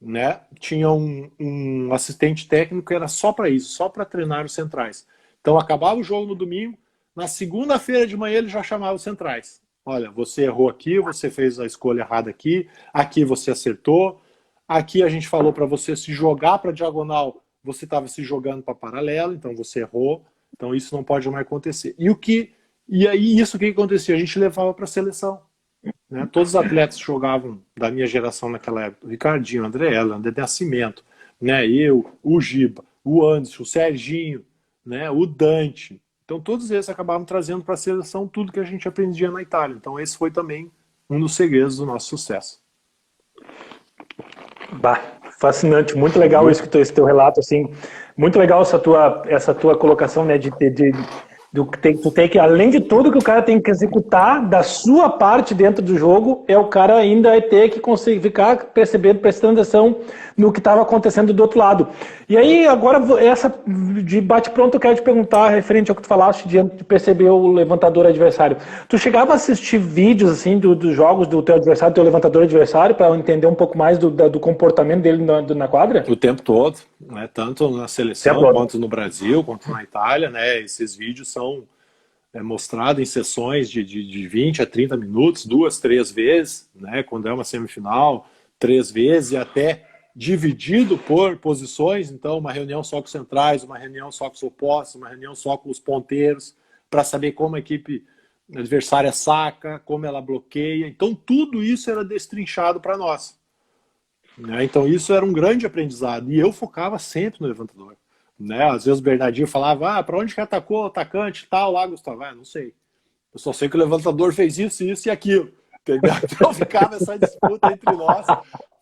B: né? Tinha um assistente técnico que era só para isso, só para treinar os centrais. Então acabava o jogo no domingo, na segunda-feira de manhã ele já chamava os centrais. Olha, você errou aqui, você fez a escolha errada aqui, aqui você acertou, aqui a gente falou para você se jogar para diagonal, você estava se jogando para paralelo, então você errou, então isso não pode mais acontecer. E aí isso que acontecia? A gente levava para a seleção. Né? Todos os atletas que jogavam da minha geração naquela época, o Ricardinho, o André Ela, o André Nascimento, né? Eu, o Giba, o Anderson, o Serginho, né? O Dante. Então todos eles acabavam trazendo para a seleção tudo que a gente aprendia na Itália. Então esse foi também um dos segredos do nosso sucesso.
C: Bah, fascinante, muito legal esse teu relato, assim, muito legal essa tua colocação, né, tu tem que, além de tudo que o cara tem que executar da sua parte dentro do jogo, é o cara ainda ter que conseguir ficar percebendo, prestando atenção no que estava acontecendo do outro lado. E aí, agora, essa de bate-pronto, eu quero te perguntar, referente ao que tu falaste, de perceber o levantador adversário. Tu chegava a assistir vídeos, assim, dos jogos do teu adversário, do teu levantador adversário, para entender um pouco mais do comportamento dele na quadra?
B: O tempo todo, né? Tanto na seleção, quanto no Brasil, quanto na Itália, né? Esses vídeos são mostrados em sessões de 20 a 30 minutos, 2, 3 vezes, né? Quando é uma semifinal, 3 vezes, e até dividido por posições, então uma reunião só com os centrais, uma reunião só com os opostos, uma reunião só com os ponteiros, para saber como a equipe adversária saca, como ela bloqueia. Então tudo isso era destrinchado para nós. Né? Então isso era um grande aprendizado, e eu focava sempre no levantador. Né? Às vezes o Bernardinho falava, para onde que atacou o atacante tal, lá, Gustavo? Não sei. Eu só sei que o levantador fez isso, isso e aquilo. Entendeu? Então ficava essa disputa entre nós,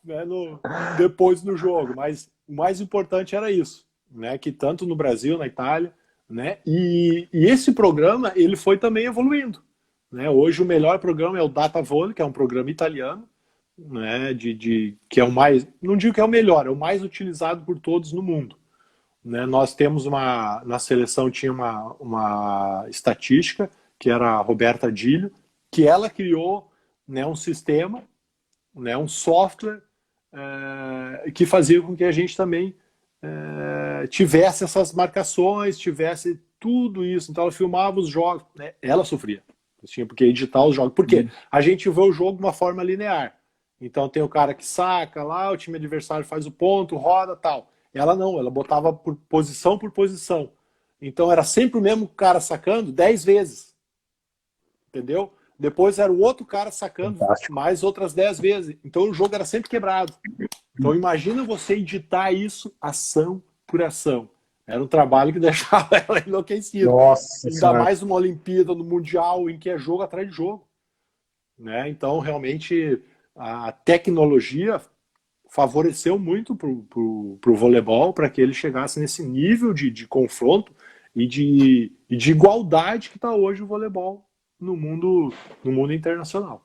B: né, depois no jogo. Mas o mais importante era isso, né, que tanto no Brasil, na Itália, né, e esse programa ele foi também evoluindo. Né? Hoje o melhor programa é o Data Volley, que é um programa italiano, né, que é o mais, não digo que é o melhor, é o mais utilizado por todos no mundo. Né? Nós temos na seleção tinha uma estatística, que era a Roberta Dillo, que ela criou, né, um sistema, né, um software que fazia com que a gente também tivesse essas marcações, tivesse tudo isso. Então ela filmava os jogos, né? Ela sofria, tinha porque editar os jogos. Por quê? A gente vê o jogo de uma forma linear. Então tem o cara que saca lá, o time adversário faz o ponto, roda, tal. Ela não, ela botava por posição. Então era sempre o mesmo cara sacando 10 vezes. Entendeu? Depois era o outro cara sacando mais outras 10 vezes. Então o jogo era sempre quebrado. Então imagina você editar isso ação por ação. Era um trabalho que deixava ela enlouquecida.
C: Nossa,
B: ainda mais uma Olimpíada, no Mundial, em que é jogo atrás de jogo. Né? Então realmente a tecnologia favoreceu muito para o voleibol, para que ele chegasse nesse nível de confronto e de igualdade que está hoje o voleibol no mundo internacional.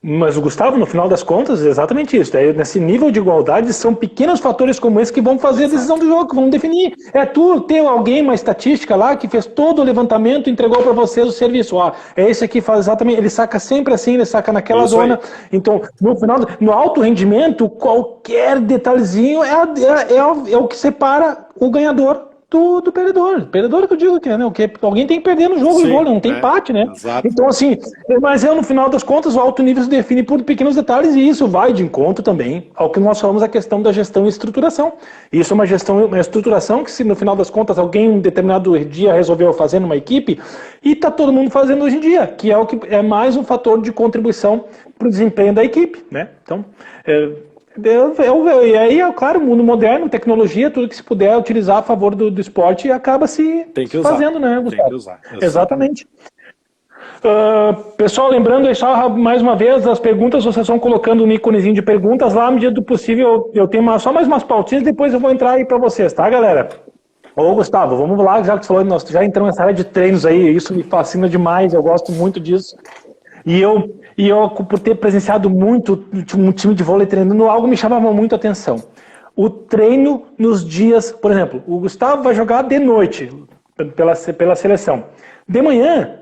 C: Mas o Gustavo, no final das contas, é exatamente isso. Nesse nível de igualdade, são pequenos fatores como esse que vão fazer a decisão do jogo, que vão definir. É tu ter alguém, uma estatística lá, que fez todo o levantamento e entregou para vocês o serviço. É esse aqui, faz exatamente. Ele saca sempre assim, ele saca naquela zona. Aí. Então, no final, no alto rendimento, qualquer detalhezinho é o que separa o ganhador do perdedor. Perdedor que eu digo que é, né? O que alguém tem que perder no jogo de vôlei, não tem empate, né?
B: Exato.
C: Então, assim, mas no final das contas, o alto nível se define por pequenos detalhes, e isso vai de encontro também ao que nós falamos, a questão da gestão e estruturação. Isso é uma estruturação que, se no final das contas alguém um determinado dia resolveu fazer numa equipe, e está todo mundo fazendo hoje em dia, que é o que é mais um fator de contribuição para o desempenho da equipe, né? Então, e aí, é claro, mundo moderno, tecnologia, tudo que se puder utilizar a favor do esporte acaba se fazendo, né, Gustavo?
B: Tem que usar.
C: Exatamente. Pessoal, lembrando aí só mais uma vez, as perguntas vocês vão colocando um íconezinho de perguntas lá, à medida do possível. Eu tenho só mais umas pautinhas, depois eu vou entrar aí para vocês, tá, galera? Ô, Gustavo, vamos lá, já que você falou, nós já entramos nessa área de treinos aí, isso me fascina demais, eu gosto muito disso. E eu, por ter presenciado muito um time de vôlei treinando, algo me chamava muito a atenção. O treino nos dias, por exemplo, o Gustavo vai jogar de noite pela seleção. De manhã,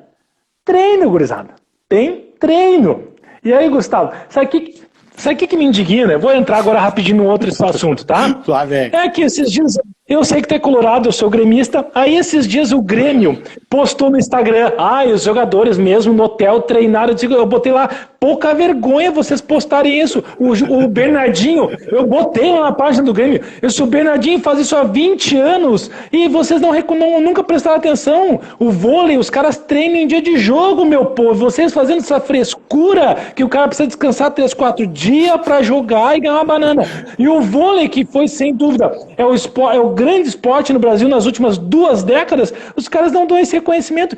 C: treino, gurizada. tem treino. E aí, Gustavo, sabe o que me indigna? Eu vou entrar agora rapidinho no outro assunto, tá?
B: Lá vem.
C: É que esses dias, eu sei que tu é colorado, eu sou gremista, aí esses dias o Grêmio postou no Instagram, os jogadores mesmo no hotel treinaram, eu botei lá, pouca vergonha vocês postarem isso. O Bernardinho, eu botei lá na página do Grêmio, o Bernardinho faz isso há 20 anos e vocês nunca prestaram atenção. O vôlei, os caras treinam em dia de jogo, meu povo, vocês fazendo essa frescura que o cara precisa descansar 3, 4 dias pra jogar e ganhar uma banana. E o vôlei, que foi sem dúvida, é o grande esporte no Brasil nas últimas 2 décadas, os caras não dão esse reconhecimento.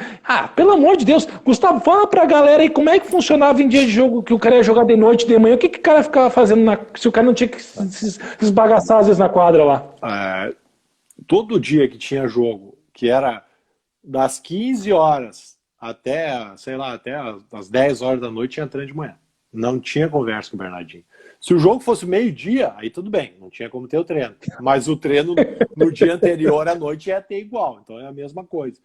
C: Pelo amor de Deus, Gustavo, fala pra galera aí como é que funcionava em dia de jogo, que o cara ia jogar de noite, de manhã, o que o cara ficava fazendo se o cara não tinha que se esbagaçar às vezes na quadra lá?
B: Todo dia que tinha jogo, que era das 15 horas até, sei lá, até as 10 horas da noite, tinha treino de manhã. Não tinha conversa com o Bernardinho. Se o jogo fosse meio-dia, aí tudo bem, não tinha como ter o treino. Mas o treino no dia anterior à noite ia ter igual, então é a mesma coisa.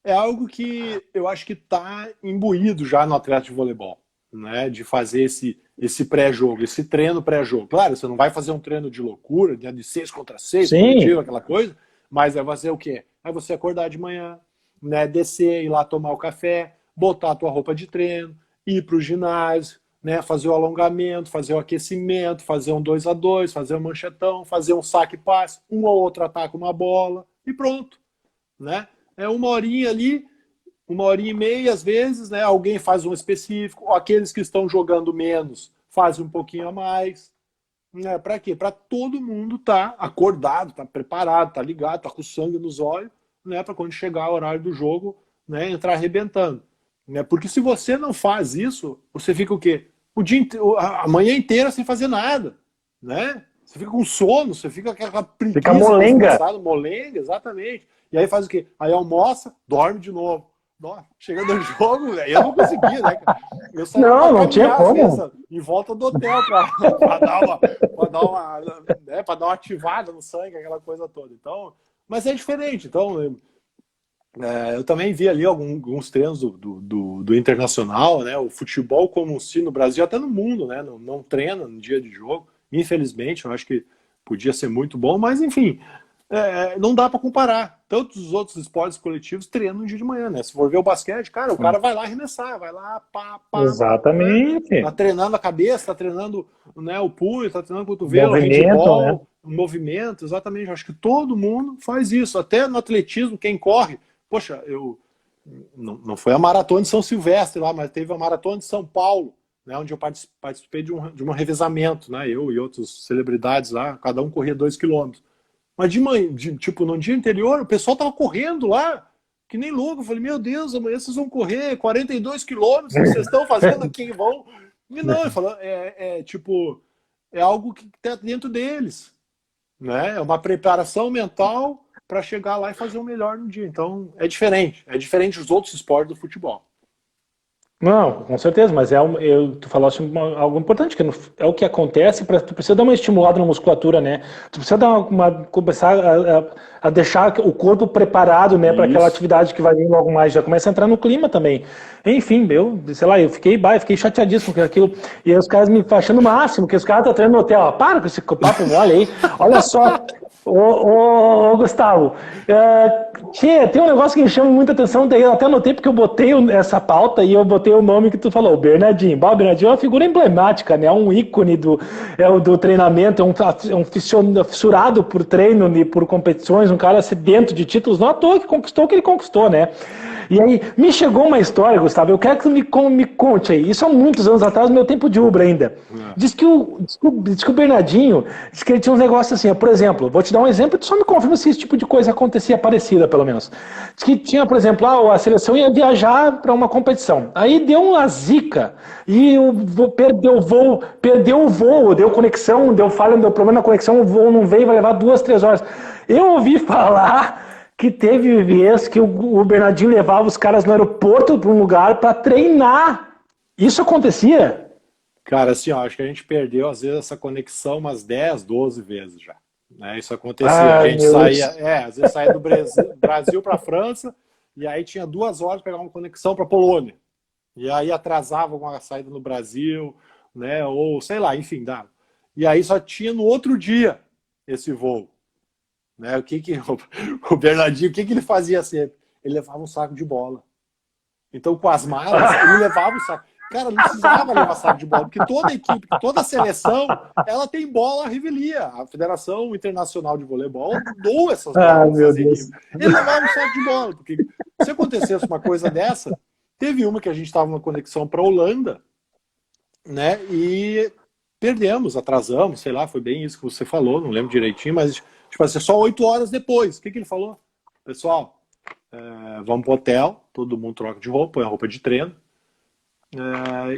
B: É algo que eu acho que está imbuído já no atleta de voleibol, né? De fazer esse pré-jogo, esse treino pré-jogo. Claro, você não vai fazer um treino de loucura, de 6 contra 6, coletivo, aquela coisa, mas é fazer o quê? É você acordar de manhã, né? Descer, ir lá tomar o café, botar a tua roupa de treino, ir para o ginásio, né, fazer o alongamento, fazer o aquecimento, fazer um 2-a-2, fazer um manchetão, fazer um saque-passe, um ou outro ataca uma bola e pronto, né? É 1 horinha ali, 1h30 às vezes, né? Alguém faz um específico, ou aqueles que estão jogando menos fazem um pouquinho a mais, né? Para quê? Para todo mundo estar acordado, estar preparado, estar ligado, estar com sangue nos olhos, né? Para quando chegar o horário do jogo, né, entrar arrebentando. Porque se você não faz isso, você fica o quê? A manhã inteira sem fazer nada, né? Você fica com sono, você fica com aquela preguiça.
C: Fica molenga.
B: Molenga, exatamente. E aí faz o quê? Aí almoça, dorme de novo. Chega do jogo, velho, eu não conseguia, né, cara? Eu saía
C: não tinha como.
B: Em volta do hotel para dar uma ativada no sangue, aquela coisa toda. Então, mas é diferente. Então, eu também vi ali alguns treinos do Internacional, né? O futebol como si no Brasil, até no mundo, né? Não treina no dia de jogo. Infelizmente, eu acho que podia ser muito bom, mas enfim, não dá para comparar. Tantos os outros esportes coletivos treinam no dia de manhã, né? Se for ver o basquete, cara, o cara vai lá arremessar, vai lá,
C: Exatamente.
B: Né? Tá treinando a cabeça, tá treinando, né, o punho, tá treinando o cotovelo,
C: handball, né?
B: O movimento, exatamente. Eu acho que todo mundo faz isso. Até no atletismo, quem corre. Poxa, não foi a maratona de São Silvestre lá, mas teve a maratona de São Paulo, né, onde eu participei de um revezamento, né, eu e outras celebridades lá, cada um corria 2 quilômetros. Mas de manhã, tipo, no dia anterior, o pessoal tava correndo lá, que nem louco. Eu falei, meu Deus, amanhã vocês vão correr 42 quilômetros, que vocês estão fazendo aqui, vão. E não, ele falou, tipo, é algo que está dentro deles, né? É uma preparação mental para chegar lá e fazer o melhor no dia. Então, é diferente dos outros esportes do futebol.
C: Não, com certeza, mas tu falaste algo importante, que é o que acontece, tu precisa dar uma estimulada na musculatura, né? Tu precisa começar a deixar o corpo preparado, né, para aquela atividade que vai vir logo mais, já começa a entrar no clima também. Enfim, eu fiquei chateadíssimo com aquilo, e aí os caras me achando o máximo, que os caras estão treinando no hotel, para com esse papo mole aí, olha só. Ô, Gustavo, tem um negócio que me chama muita atenção, daí eu até anotei porque eu botei essa pauta e eu botei o nome que tu falou, o Bernardinho. O Bernardinho é uma figura emblemática, né? É um ícone do treinamento, é um fissurado por treino e por competições, um cara sedento de títulos, não à toa que conquistou o que ele conquistou, né? E aí, me chegou uma história, Gustavo, eu quero que tu me conte aí. Isso há muitos anos atrás, no meu tempo de Ubra ainda. Diz que o Bernardinho, diz que ele tinha uns negócios assim, por exemplo, vou te dar um exemplo, tu só me confirma se esse tipo de coisa acontecia parecida, pelo menos. Diz que tinha, por exemplo, a seleção ia viajar para uma competição. Aí deu uma zica e perdeu o voo, deu conexão, deu falha, deu problema na conexão, o voo não veio, vai levar 2, 3 horas. Eu ouvi falar que teve vez que o Bernardinho levava os caras no aeroporto para um lugar para treinar. Isso acontecia?
B: Cara, assim, acho que a gente perdeu, às vezes, essa conexão umas 10, 12 vezes já. Né? Isso acontecia. A gente às vezes saía do Brasil para a França, e aí tinha 2 horas para pegar uma conexão para a Polônia. E aí atrasava alguma saída no Brasil, né? Ou sei lá, enfim, dava. E aí só tinha no outro dia esse voo. Né? O Bernardinho, o que ele fazia sempre? Ele levava um saco de bola. Então, com as malas, ele levava o saco. Cara, não precisava levar saco de bola, porque toda equipe, toda seleção, ela tem bola à revelia. A Federação Internacional de Voleibol doou essas bolas às equipes. Ele levava um saco de bola, porque se acontecesse uma coisa dessa, teve uma que a gente estava numa conexão para a Holanda, né? E perdemos, atrasamos, sei lá, foi bem isso que você falou, não lembro direitinho, mas tipo assim, só 8 horas depois. O que ele falou? Pessoal, vamos pro hotel, todo mundo troca de roupa, põe a roupa de treino,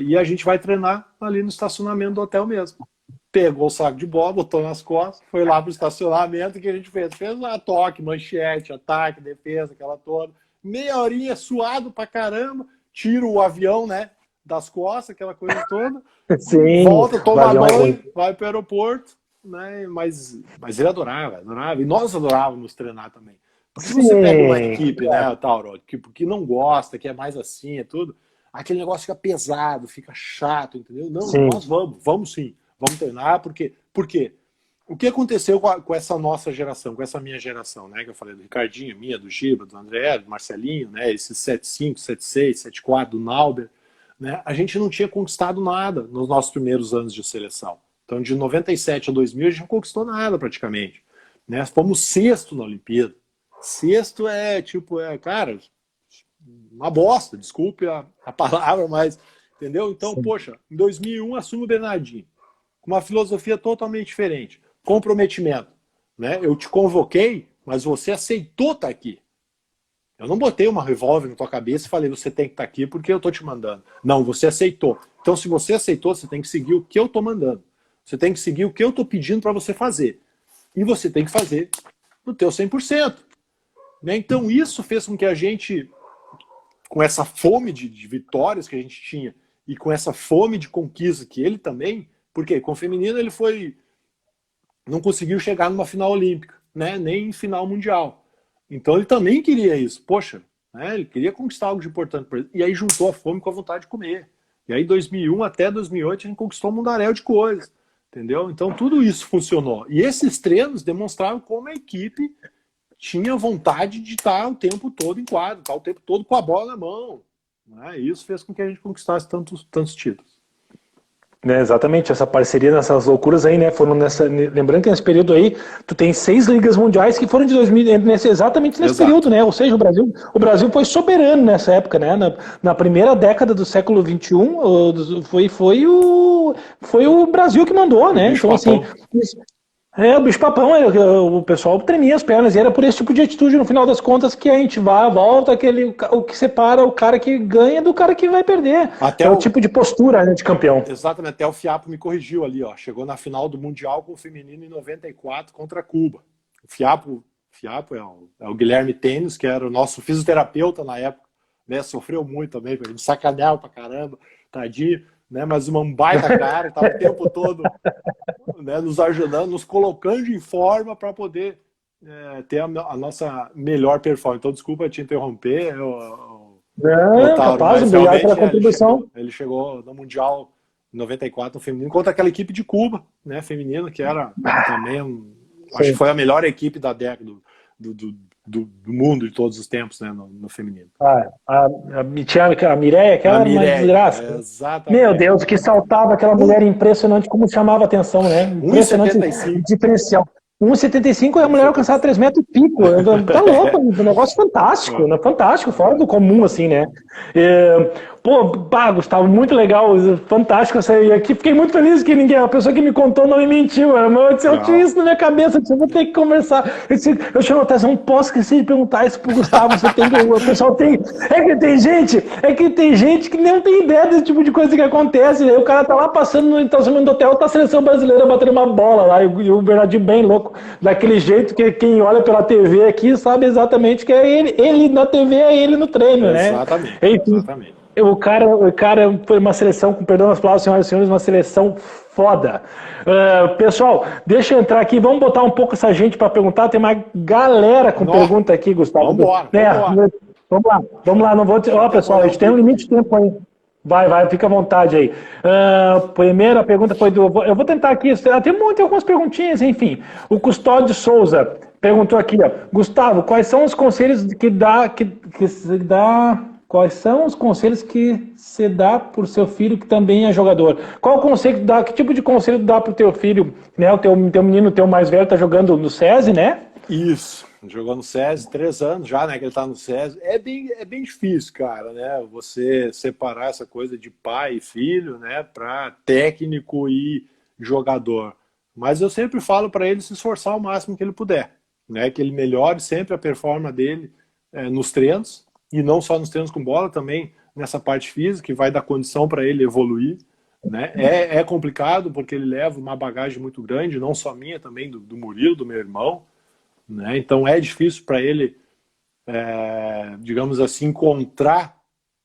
B: e a gente vai treinar ali no estacionamento do hotel mesmo. Pegou o saco de bola, botou nas costas, foi lá pro estacionamento, que a gente fez? Fez lá toque, manchete, ataque, defesa, aquela toda. Meia horinha, suado pra caramba, tira o avião, né, das costas, aquela coisa toda.
C: Sim,
B: volta, toma banho, vai pro aeroporto, né? Mas ele adorava. E nós adorávamos treinar também. Porque se você pega uma equipe, né, Tauro, que não gosta, que é mais assim, é tudo, aquele negócio fica pesado, fica chato, entendeu? Não, sim. Nós vamos sim, vamos treinar, porque o que aconteceu com essa nossa geração, com essa minha geração, né, que eu falei do Ricardinho, minha, do Giba, do André, do Marcelinho, né, esses 7-5, 7-6, 7-4, do Nauber, né, a gente não tinha conquistado nada nos nossos primeiros anos de seleção. Então, de 97 a 2000, a gente não conquistou nada praticamente. Né? Fomos sexto na Olimpíada. Sexto cara, uma bosta, desculpe a palavra, mas, entendeu? Então, sim. Poxa, em 2001 assume o Bernardinho, com uma filosofia totalmente diferente. Comprometimento. Né? Eu te convoquei, mas você aceitou estar aqui. Eu não botei uma revólver na tua cabeça e falei, você tem que estar aqui porque eu estou te mandando. Não, você aceitou. Então, se você aceitou, você tem que seguir o que eu estou mandando. Você tem que seguir o que eu estou pedindo para você fazer. E você tem que fazer no teu 100%. Né? Então, isso fez com que a gente, com essa fome de vitórias que a gente tinha, e com essa fome de conquista que ele também, porque com o feminino ele não conseguiu chegar numa final olímpica, né? Nem em final mundial. Então ele também queria isso. Poxa, né? Ele queria conquistar algo de importante para ele. E aí juntou a fome com a vontade de comer. E aí 2001 até 2008 a gente conquistou um mundaréu de coisas. Entendeu? Então tudo isso funcionou. E esses treinos demonstraram como a equipe tinha vontade de estar o tempo todo em quadro, estar o tempo todo com a bola na mão. Né? E isso fez com que a gente conquistasse tantos títulos.
C: Exatamente, essa parceria nessas loucuras aí, né? Foram lembrando que nesse período aí, tu tem 6 ligas mundiais que foram de 2000, exatamente nesse período, né? Ou seja, o Brasil foi soberano nessa época, né? Na primeira década do século XXI, foi o Brasil que mandou, né? Então, assim, o bicho-papão, o pessoal tremia as pernas, e era por esse tipo de atitude, no final das contas, que a gente volta, o que separa o cara que ganha do cara que vai perder. Até o tipo de postura, né, de campeão.
B: Exatamente, até o Fiapo me corrigiu ali, ó. Chegou na final do Mundial com o feminino em 94 contra Cuba. O Fiapo é o Guilherme Tênis, que era o nosso fisioterapeuta na época, né? Sofreu muito também, ele sacaneava pra caramba, tadinho. Né, mas uma baita cara, estava o tempo todo, né, nos ajudando, nos colocando em forma para poder ter a nossa melhor performance. Então, desculpa te interromper.
C: Capaz, obrigado pela contribuição.
B: Ele chegou no Mundial 94 no feminino contra aquela equipe de Cuba, né, feminina, que era também, acho que foi a melhor equipe da década do mundo de todos os tempos, né, no feminino.
C: A Mireia, aquela era uma desgraça.
B: Exatamente.
C: Meu Deus, que saltava aquela mulher, impressionante, como chamava a atenção, né? Impressionante, diferencial. 1,75 e a mulher alcançava 3 metros e pico. Tá louco, um negócio fantástico, né? Fantástico, fora do comum, assim, né? Gustavo, muito legal, fantástico essa aí. Aqui fiquei muito feliz que a pessoa que me contou não me mentiu. Eu tinha isso na minha cabeça, eu vou ter que conversar. Eu chamo até, não posso esquecer de perguntar isso pro Gustavo. O pessoal tem. É que tem gente que não tem ideia desse tipo de coisa que acontece. O cara tá lá passando no estacionamento do hotel, tá a seleção brasileira batendo uma bola lá, e o Bernardinho bem louco, daquele jeito que quem olha pela TV aqui sabe exatamente que é ele na TV, é ele no treino, né?
B: Exatamente.
C: Enfim,
B: exatamente.
C: O cara foi uma seleção, com perdão das palavras, senhoras e senhores, uma seleção foda. Pessoal, deixa eu entrar aqui, vamos botar um pouco essa gente para perguntar, tem uma galera com pergunta aqui, Gustavo.
B: Vamos lá.
C: Vamos lá, não vou... Ó, pessoal, a gente tem um limite de tempo aí. Vai, fica à vontade aí. Primeira pergunta foi do. Eu vou tentar aqui, tem algumas perguntinhas, enfim. O Custódio Souza perguntou aqui, ó, Gustavo, quais são os conselhos que se dá. Quais são os conselhos que se dá por seu filho que também é jogador? Qual o conselho que dá? Que tipo de conselho dá pro teu filho? Né? O teu menino, o teu mais velho, tá jogando no SESI, né?
B: Isso, jogou no SESI, 3 anos já, né, que ele tá no SESI. É bem difícil, cara, né, você separar essa coisa de pai e filho, né, para técnico e jogador. Mas eu sempre falo para ele se esforçar o máximo que ele puder, né, que ele melhore sempre a performance dele nos treinos, e não só nos treinos com bola, também nessa parte física, que vai dar condição para ele evoluir, né. É complicado, porque ele leva uma bagagem muito grande, não só minha, também do Murilo, do meu irmão, né? Então é difícil para ele, digamos assim, encontrar,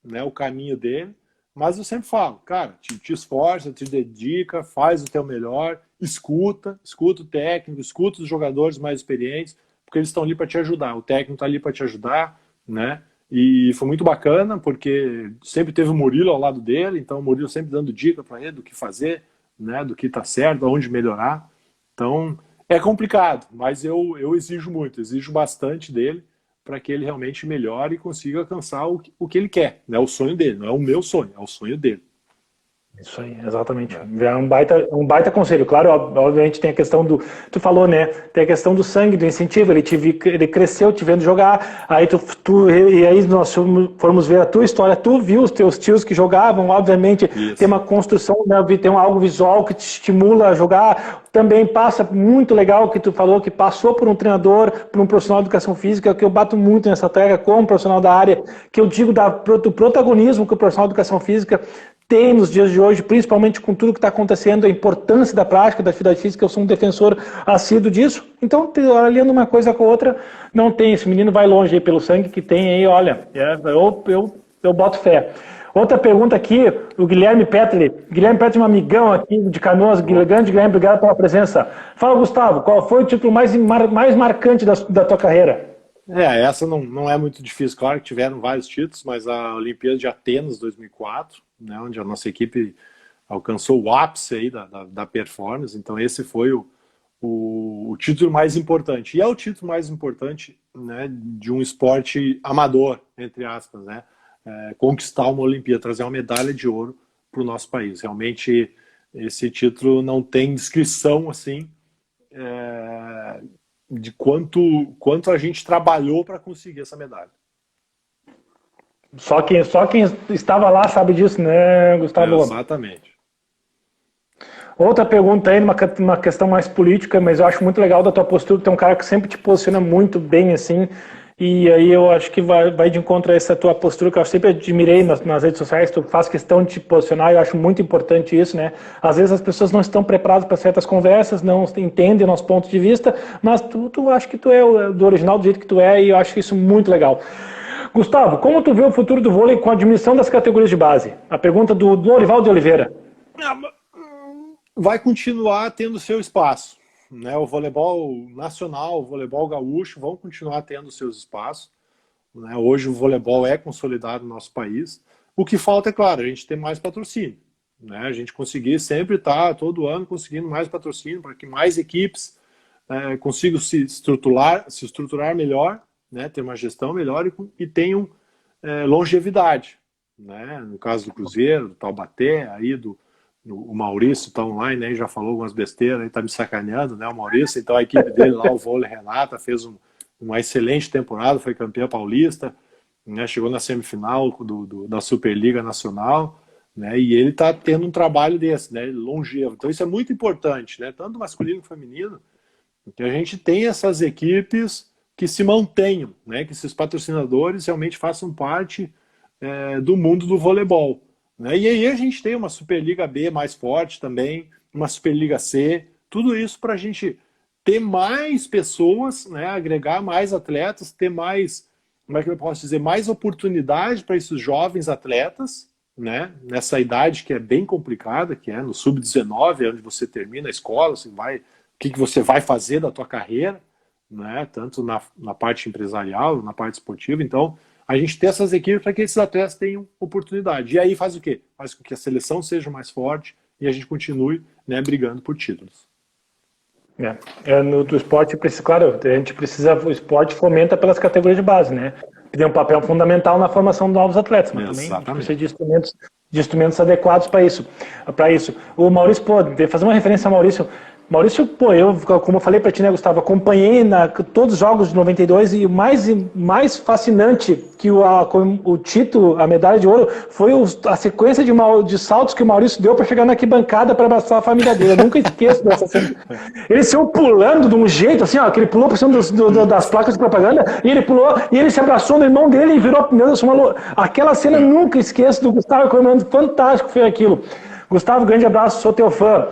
B: né, o caminho dele, mas eu sempre falo, cara, te esforça, te dedica, faz o teu melhor, escuta o técnico, escuta os jogadores mais experientes, porque eles estão ali para te ajudar, o técnico está ali para te ajudar, né? E foi muito bacana, porque sempre teve o Murilo ao lado dele, então o Murilo sempre dando dica para ele do que fazer, né, do que está certo, onde melhorar. Então é complicado, mas eu exijo muito, exijo bastante dele para que ele realmente melhore e consiga alcançar o que ele quer, né? O sonho dele, não é o meu sonho, é o sonho dele.
C: Isso aí, exatamente. É um baita conselho. Claro, obviamente tem a questão do. Tu falou, né? Tem a questão do sangue, do incentivo. Ele cresceu te vendo jogar. Aí e aí nós fomos ver a tua história. Tu viu os teus tios que jogavam. Obviamente,
B: Isso.
C: tem uma construção, né? Tem algo visual que te estimula a jogar. Também passa muito legal que tu falou que passou por um treinador, por um profissional de educação física, que eu bato muito nessa tecla como profissional da área, que eu digo do protagonismo que o profissional de educação física tem nos dias de hoje, principalmente com tudo que está acontecendo, a importância da prática da atividade física, eu sou um defensor assíduo disso. Então, olhando uma coisa com a outra, não tem, esse menino vai longe aí pelo sangue que tem aí, olha, eu boto fé. Outra pergunta aqui, o Guilherme Petri. Guilherme Petri é um amigão aqui de Canoas. Grande Guilherme, obrigado pela presença. Fala, Gustavo, qual foi o título mais marcante da tua carreira?
B: Essa não é muito difícil. Claro que tiveram vários títulos, mas a Olimpíada de Atenas 2004, né, onde a nossa equipe alcançou o ápice aí da performance. Então esse foi o título mais importante. E é o título mais importante, né, de um esporte amador, entre aspas, né? Conquistar uma Olimpíada, trazer uma medalha de ouro para o nosso país. Realmente esse título não tem descrição assim, de quanto a gente trabalhou para conseguir essa medalha.
C: Só quem estava lá sabe disso, né, Gustavo?
B: Exatamente.
C: Outra pergunta aí, uma questão mais política, mas eu acho muito legal da tua postura, tu é um cara que sempre te posiciona muito bem, assim, e aí eu acho que vai de encontro a essa tua postura, que eu sempre admirei nas redes sociais, tu faz questão de te posicionar, eu acho muito importante isso, né? Às vezes as pessoas não estão preparadas para certas conversas, não entendem o nosso ponto de vista, mas tu acho que tu é do original do jeito que tu é, e eu acho isso muito legal. Gustavo, como tu vê o futuro do vôlei com a diminuição das categorias de base? A pergunta do Orivaldo de Oliveira.
B: Vai continuar tendo seu espaço, né? O voleibol nacional, o voleibol gaúcho vão continuar tendo seus espaços, né? Hoje o voleibol é consolidado no nosso país. O que falta, é claro, a gente ter mais patrocínio, né? A gente conseguir sempre estar todo ano conseguindo mais patrocínio para que mais equipes consigam se estruturar melhor, né? Ter uma gestão melhor e tenham longevidade, né? No caso do Cruzeiro, do Taubaté, aí o Maurício está online, né, já falou algumas besteiras, está me sacaneando, né, o Maurício. Então a equipe dele lá, o Vôlei Renata, fez uma excelente temporada, foi campeã paulista, né, chegou na semifinal da Superliga Nacional, né, e ele está tendo um trabalho desse, né, longevo. Então isso é muito importante, né, tanto masculino como feminino, que a gente tem essas equipes que se mantenham, né, que esses patrocinadores realmente façam parte do mundo do voleibol. Né? E aí a gente tem uma Superliga B mais forte também, uma Superliga C, tudo isso para a gente ter mais pessoas, né? Agregar mais atletas, ter mais, como é que eu posso dizer, mais oportunidade para esses jovens atletas, né? Nessa idade que é bem complicada, que é no sub-19, onde você termina a escola, o que você vai fazer da tua carreira, né? Tanto na parte empresarial, na parte esportiva. Então a gente ter essas equipes para que esses atletas tenham oportunidade. E aí faz o quê? Faz com que a seleção seja mais forte e a gente continue, né, brigando por títulos.
C: No esporte, claro, a gente precisa, o esporte fomenta pelas categorias de base, né? Que tem um papel fundamental na formação de novos atletas, mas também a gente precisa de instrumentos adequados para isso. O Maurício, fazer uma referência a Maurício. Maurício, eu, como eu falei para ti, né, Gustavo, acompanhei todos os jogos de 92 e o mais fascinante que o título, a medalha de ouro, foi a sequência de saltos que o Maurício deu para chegar na arquibancada para abraçar a família dele. Eu nunca esqueço dessa cena. Ele saiu pulando de um jeito, assim, ó, que ele pulou por cima das placas de propaganda, e ele pulou, e ele se abraçou no irmão dele e virou, meu Deus, aquela cena eu nunca esqueço do Gustavo, fantástico foi aquilo. Gustavo, grande abraço, sou teu fã.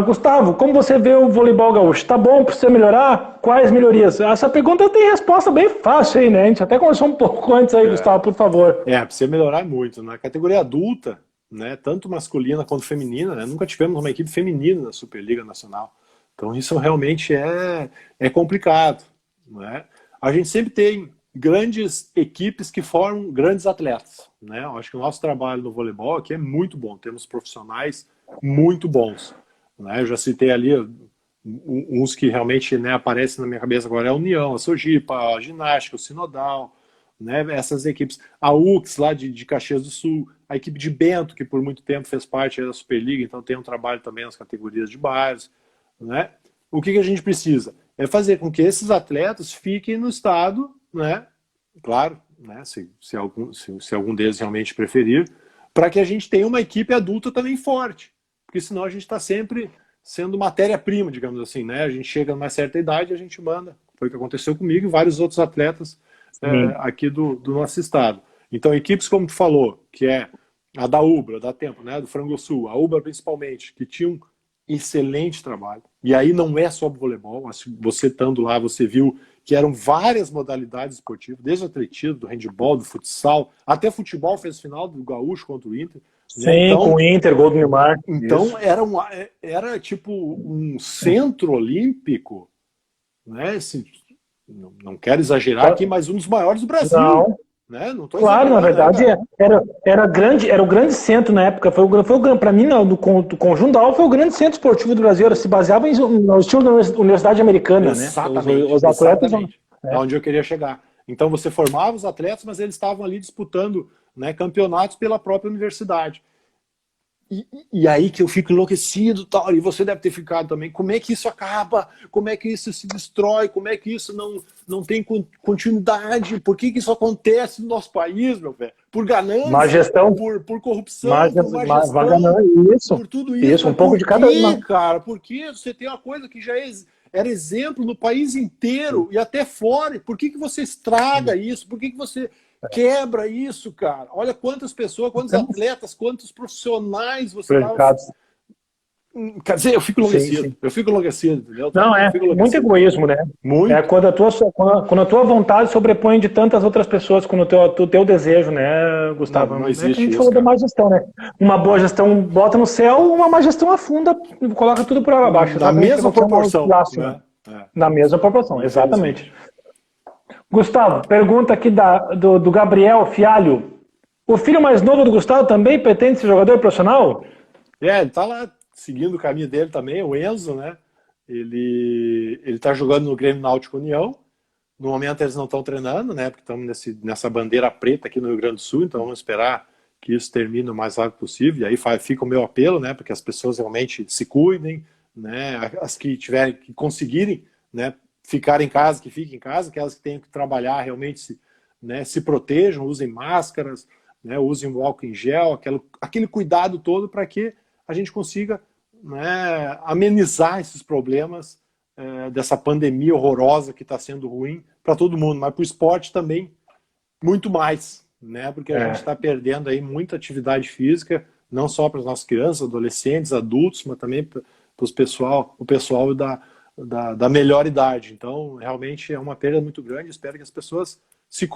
C: Gustavo, como você vê o voleibol gaúcho? Está bom para você melhorar? Quais melhorias? Essa pergunta tem resposta bem fácil aí, né? A gente até conversou um pouco antes aí, Gustavo, por favor.
B: Para você melhorar muito. Na categoria adulta, né, tanto masculina quanto feminina, né, nunca tivemos uma equipe feminina na Superliga Nacional. Então isso realmente é complicado. Né? A gente sempre tem grandes equipes que formam grandes atletas. Né? Eu acho que o nosso trabalho no voleibol aqui é muito bom. Temos profissionais muito bons. Né? Eu já citei ali uns que realmente, né, aparecem na minha cabeça agora, é a União, a Sojipa, a Ginástica, o Sinodal, né, essas equipes, a UX lá de Caxias do Sul, a equipe de Bento, que por muito tempo fez parte da Superliga, então tem um trabalho também nas categorias de bares. Né? O que a gente precisa? É fazer com que esses atletas fiquem no estado, né, claro, né, se algum deles realmente preferir, para que a gente tenha uma equipe adulta também forte. Porque senão a gente está sempre sendo matéria-prima, digamos assim, né? A gente chega numa certa idade e a gente manda. Foi o que aconteceu comigo e vários outros atletas aqui do nosso estado. Então, equipes como tu falou, que é a da Ubra, da Tempo, né? Do Frango Sul, a Ubra principalmente, que tinha um excelente trabalho. E aí não é só voleibol, você estando lá, você viu que eram várias modalidades esportivas, desde o atletismo, do handebol, do futsal, até futebol fez final do Gaúcho contra o Inter.
C: Sim, né? Então, com o Inter, gol do Neymar.
B: Então era tipo um centro olímpico, né? Assim, não quero exagerar aqui, mas um dos maiores do Brasil.
C: Não.
B: Né? Não tô
C: claro, na verdade, era o grande centro na época. Para mim, do conjunto da UF, foi o grande centro esportivo do Brasil. Se baseava no estilo da Universidade Americana.
B: Exatamente.
C: Né? Os atletas.
B: É onde eu queria chegar. Então você formava os atletas, mas eles estavam ali disputando, né, campeonatos pela própria universidade. E aí que eu fico enlouquecido, tal, e você deve ter ficado também. Como é que isso acaba? Como é que isso se destrói? Como é que isso não tem continuidade? Por que isso acontece no nosso país, meu velho? Por ganância,
C: má gestão,
B: por corrupção, por má gestão, por tudo isso.
C: Isso, um pouco de cada um.
B: Cara, porque você tem uma coisa que já era exemplo no país inteiro e até fora. Por que você estraga isso? Por que você quebra isso, cara? Olha quantas pessoas, quantos atletas, quantos profissionais você
C: dá.
B: Quer dizer, eu fico enlouquecido. Sim. Eu fico enlouquecido, entendeu?
C: Não, muito egoísmo, né?
B: Muito.
C: Quando a tua vontade sobrepõe de tantas outras pessoas com o teu desejo, né, Gustavo?
B: Não existe
C: a gente
B: isso,
C: falou da má gestão, né? Uma boa gestão bota no céu, uma má gestão afunda, coloca tudo por água abaixo.
B: Na mesma proporção.
C: Né? Na mesma proporção, exatamente. Gustavo, pergunta aqui do Gabriel Fialho. O filho mais novo do Gustavo também pretende ser jogador profissional?
B: Ele tá lá seguindo o caminho dele também, o Enzo, né? Ele tá jogando no Grêmio Náutico União. No momento eles não estão treinando, né? Porque estamos nessa bandeira preta aqui no Rio Grande do Sul, então vamos esperar que isso termine o mais rápido possível. E aí fica o meu apelo, né? Porque as pessoas realmente se cuidem, né? As que que conseguirem, né, ficar em casa, que fiquem em casa, aquelas que tenham que trabalhar realmente se protejam, usem máscaras, né, usem o álcool em gel, aquele cuidado todo para que a gente consiga, né, amenizar esses problemas dessa pandemia horrorosa que está sendo ruim para todo mundo, mas para o esporte também muito mais, né, porque a gente está perdendo aí muita atividade física, não só para as nossas crianças, adolescentes, adultos, mas também para o pessoal da melhor idade. Então, realmente é uma perda muito grande. Espero que as pessoas se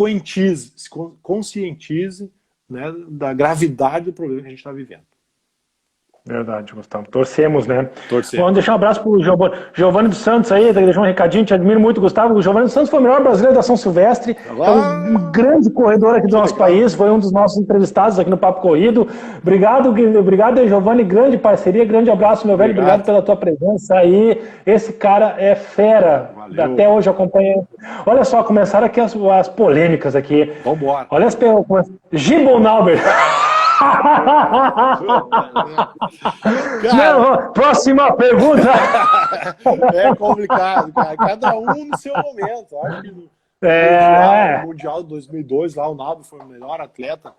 B: conscientizem, né, da gravidade do problema que a gente está vivendo.
C: Verdade, Gustavo. Torcemos, né?
B: Torcemos.
C: Vamos deixar um abraço pro Giovanni dos Santos aí, deixar um recadinho, te admiro muito, Gustavo. O Giovanni dos Santos foi o melhor brasileiro da São Silvestre, é um grande corredor aqui do nosso país, foi um dos nossos entrevistados aqui no Papo Corrido. Obrigado, Giovanni, grande parceria, grande abraço, meu velho, obrigado pela tua presença aí. Esse cara é fera. Valeu. Até hoje acompanha. Olha só, começaram aqui as polêmicas aqui.
B: Vambora.
C: Olha as perguntas. Gibon Naubert. Não, próxima pergunta.
B: É complicado, cara. Cada um no seu momento. Acho que no Mundial de 2002, lá o Naubert foi o melhor atleta,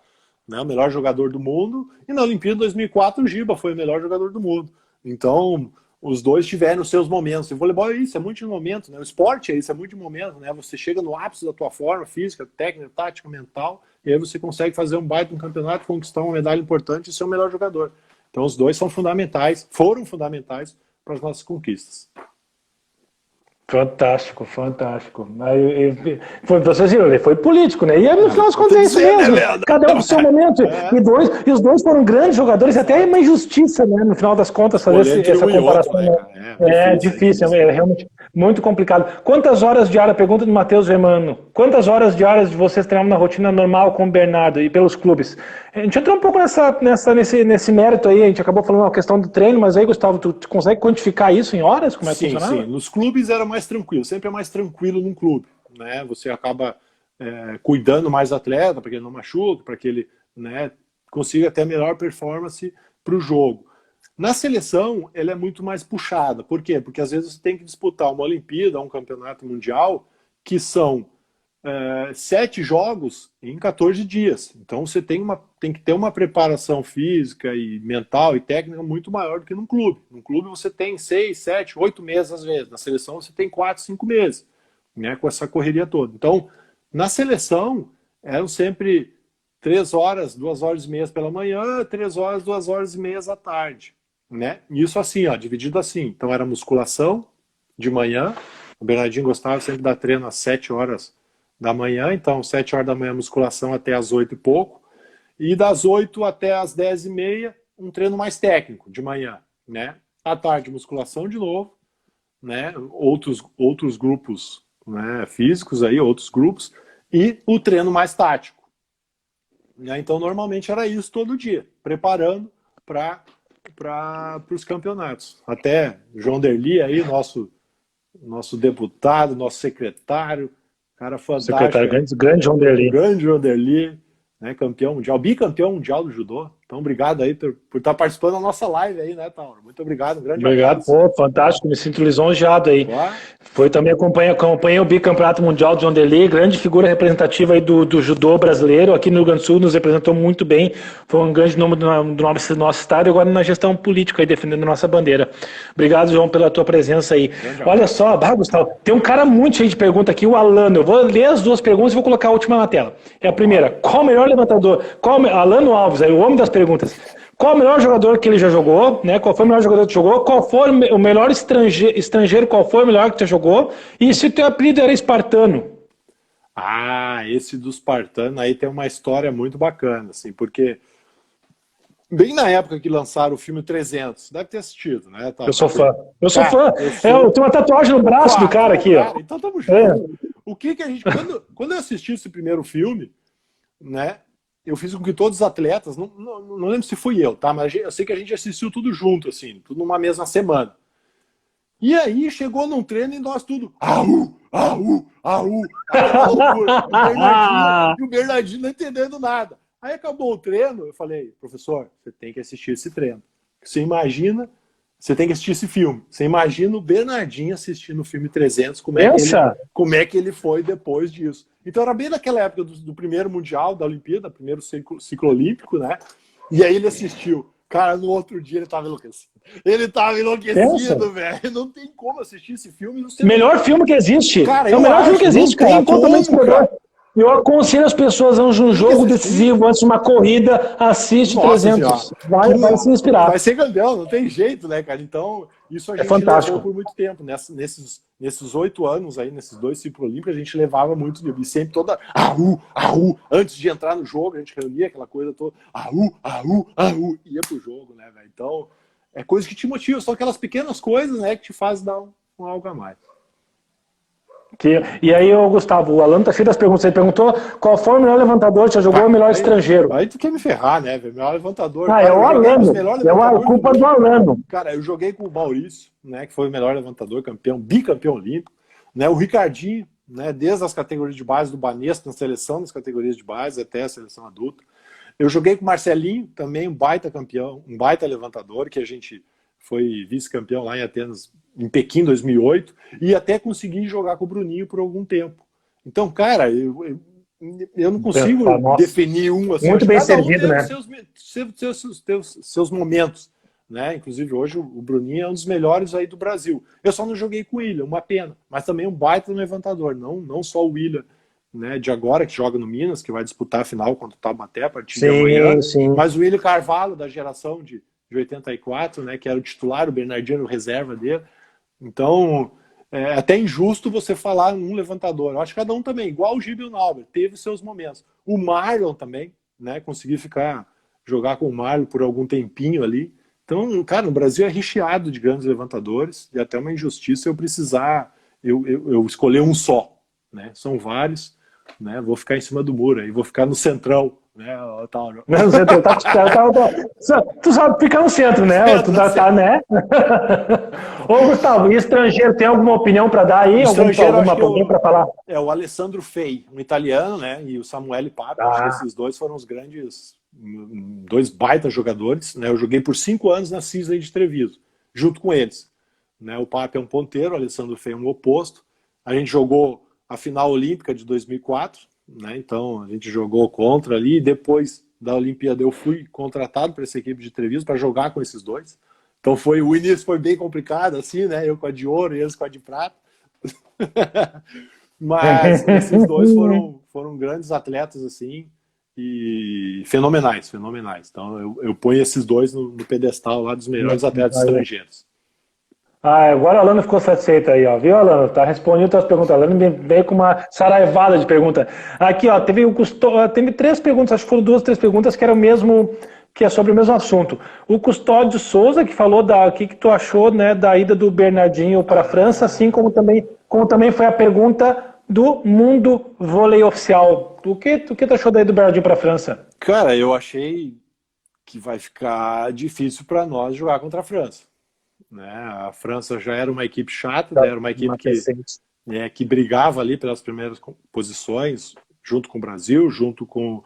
B: né, o melhor jogador do mundo. E na Olimpíada de 2004, o Giba foi o melhor jogador do mundo. Então, os dois tiveram os seus momentos. E o voleibol é isso, é muito de momento, né? O esporte é isso, é muito de momento, né? Você chega no ápice da tua forma física, técnica, tática, mental, e aí você consegue fazer um baita no campeonato, conquistar uma medalha importante e ser o melhor jogador. Então os dois são fundamentais, foram fundamentais para as nossas conquistas.
C: Fantástico, fantástico. Ele foi político, né? E no final das contas é isso mesmo. Cada um no seu momento. E os dois foram grandes jogadores, até é uma injustiça, né? No final das contas, fazer essa comparação. Outro, né? É difícil, é realmente muito complicado. Quantas horas diárias, pergunta do Matheus Germano, quantas horas diárias de vocês treinavam na rotina normal com o Bernardo e pelos clubes? A gente entrou um pouco nesse mérito aí, a gente acabou falando a questão do treino, mas aí, Gustavo, tu consegue quantificar isso em horas? Como é que funcionava?
B: Sim, nos clubes era mais tranquilo, sempre é mais tranquilo num clube, né? Você acaba cuidando mais do atleta, para que ele não machuque, para que ele, né, consiga ter a melhor performance para o jogo. Na seleção, ela é muito mais puxada. Por quê? Porque às vezes você tem que disputar uma Olimpíada, um campeonato mundial, que são 7 jogos em 14 dias. Então você tem que ter uma preparação física e mental e técnica muito maior do que num clube. Num clube você tem 6, 7, 8 meses às vezes. Na seleção você tem 4, 5 meses, né, com essa correria toda. Então, na seleção, eram sempre 3 horas, 2 horas e meia pela manhã, 3 horas, 2 horas e meia à tarde. Né? Isso assim, ó, dividido assim. Então era musculação de manhã. O Bernardinho gostava sempre de dar treino às 7 horas da manhã. Então 7 horas da manhã musculação até às 8 e pouco. E das 8 até às 10 e meia um treino mais técnico de manhã. Né? À tarde musculação de novo. Né? Outros grupos, né, físicos, aí, outros grupos. E o treino mais tático. Né? Então normalmente era isso todo dia. Preparando para os campeonatos. Até João Derli aí, nosso deputado, nosso secretário, cara fantástico.
C: Secretário, grande João Derli.
B: Grande João Derli, né, campeão mundial, bicampeão mundial do judô. Então, obrigado aí por estar participando da nossa live aí, né, Tauro? Muito obrigado, um grande abraço.
C: Pô, fantástico, me sinto lisonjeado aí. Foi também, acompanhei o bicampeonato mundial do João Derli, grande figura representativa aí do judô brasileiro, aqui no Rio Grande do Sul, nos representou muito bem, foi um grande nome do nosso estado, e agora na gestão política aí, defendendo a nossa bandeira. Obrigado, João, pela tua presença aí. Olha só, Gustavo, tem um cara muito cheio de pergunta aqui, o Alano, eu vou ler as duas perguntas e vou colocar a última na tela. É a primeira, qual o melhor levantador? Alano Alves, aí o homem das perguntas. Qual o melhor jogador que ele já jogou, né? Qual foi o melhor jogador que jogou? Qual foi o melhor estrangeiro? Qual foi o melhor que você jogou? E se o teu apelido era espartano?
B: Ah, esse do espartano aí tem uma história muito bacana, assim, porque bem na época que lançaram o filme 300, deve ter assistido, né?
C: Eu sou fã. Eu sou fã. Eu tenho uma tatuagem no braço do cara aqui, ó.
B: Então tamo junto. O que a gente... Quando eu assisti esse primeiro filme, né? Eu fiz com que todos os atletas, não lembro se fui eu, tá? Mas eu sei que a gente assistiu tudo junto, assim, tudo numa mesma semana. E aí chegou num treino e nós tudo, e o Bernardinho não entendendo nada. Aí acabou o treino, eu falei, professor, você tem que assistir esse treino. Você imagina, você tem que assistir esse filme. Você imagina o Bernardinho assistindo o filme 300, como é que ele foi depois disso. Então era bem naquela época do primeiro Mundial, da Olimpíada, primeiro ciclo olímpico, né? E aí ele assistiu. Cara, no outro dia ele tava enlouquecido. Ele tava enlouquecido, velho. Não tem como assistir esse filme.
C: Melhor filme que existe.
B: Cara,
C: é o melhor filme que existe, cara. Eu aconselho as pessoas antes de um jogo decisivo, antes de uma corrida, assiste 300. Vai se inspirar.
B: Vai ser campeão, não tem jeito, né, cara? Então, isso a gente levou por muito tempo, nesses nesses 8 anos aí, nesses 2 ciclos olímpicos, a gente levava muito, e sempre toda, antes de entrar no jogo, a gente reunia aquela coisa toda, ia pro jogo, né, velho? Então, é coisa que te motiva, são aquelas pequenas coisas, né, que te fazem dar um algo a mais.
C: E aí, Gustavo, o Alan tá cheio das perguntas. Ele perguntou qual foi o melhor levantador, já jogou o melhor estrangeiro.
B: Aí tu quer me ferrar, né, velho? Melhor levantador.
C: Ah, é o Alano. É a culpa do Alano.
B: Cara, eu joguei com o Maurício, né, que foi o melhor levantador, bicampeão olímpico, né, o Ricardinho, né, desde as categorias de base do Banespa, na seleção das categorias de base até a seleção adulta. Eu joguei com o Marcelinho, também um baita campeão, um baita levantador, que a gente foi vice-campeão lá em Atenas, em Pequim, 2008, e até consegui jogar com o Bruninho por algum tempo. Então, cara, eu não consigo definir um assim.
C: Muito bem servido, né?
B: Seus momentos, né? Inclusive, hoje o Bruninho é um dos melhores aí do Brasil. Eu só não joguei com o William, uma pena, mas também um baita levantador, não só o William, né, de agora, que joga no Minas, que vai disputar a final contra o Taubaté a partir de amanhã, mas o William Carvalho, da geração de 84, né, que era o titular, o Bernardino, reserva dele. Então, é até injusto você falar num levantador. Eu acho que cada um também, igual o Gibel Nauber, teve seus momentos. O Marlon também, né, consegui jogar com o Marlon por algum tempinho ali. Então, cara, o Brasil é recheado de grandes levantadores, e até uma injustiça eu precisar, eu escolher um só, né? São vários, né? Vou ficar em cima do muro aí, vou ficar no centrão, né?
C: Não, você tu sabe ficar no centro, né? Tu tá, né? Ô, Gustavo, e estrangeiro, tem alguma opinião para dar aí? Alguém para falar?
B: É o Alessandro Fei, um italiano, né? E o Samuele Pape, acho que esses dois foram os grandes, dois baita jogadores, né? Eu joguei por 5 anos na Cisne de Treviso, junto com eles, né? O Pape é um ponteiro, o Alessandro Fei é um oposto. A gente jogou a final olímpica de 2004, né? Então a gente jogou contra ali, e depois da Olimpíada eu fui contratado para essa equipe de Treviso para jogar com esses dois. Então o início foi bem complicado, assim, né? Eu com a de ouro e eles com a de prata. Mas esses dois foram grandes atletas, assim, e fenomenais. Então eu ponho esses dois no pedestal lá dos melhores atletas estrangeiros.
C: Agora a Alana ficou satisfeita aí, ó. Viu, Alana? Tá respondendo as perguntas. A Alana veio com uma saraivada de perguntas. Aqui, ó, teve 3 perguntas, acho que foram 2, 3 perguntas que era o mesmo, que é sobre o mesmo assunto. O Custódio Souza, que falou o que tu achou, né, da ida do Bernardinho para a França, assim como também foi a pergunta do Mundo Vôlei Oficial. O que tu achou da ida do Bernardinho para a França?
B: Cara, eu achei que vai ficar difícil para nós jogar contra a França. Né? A França já era uma equipe chata, né? Era uma equipe que brigava ali pelas primeiras posições, junto com o Brasil, junto com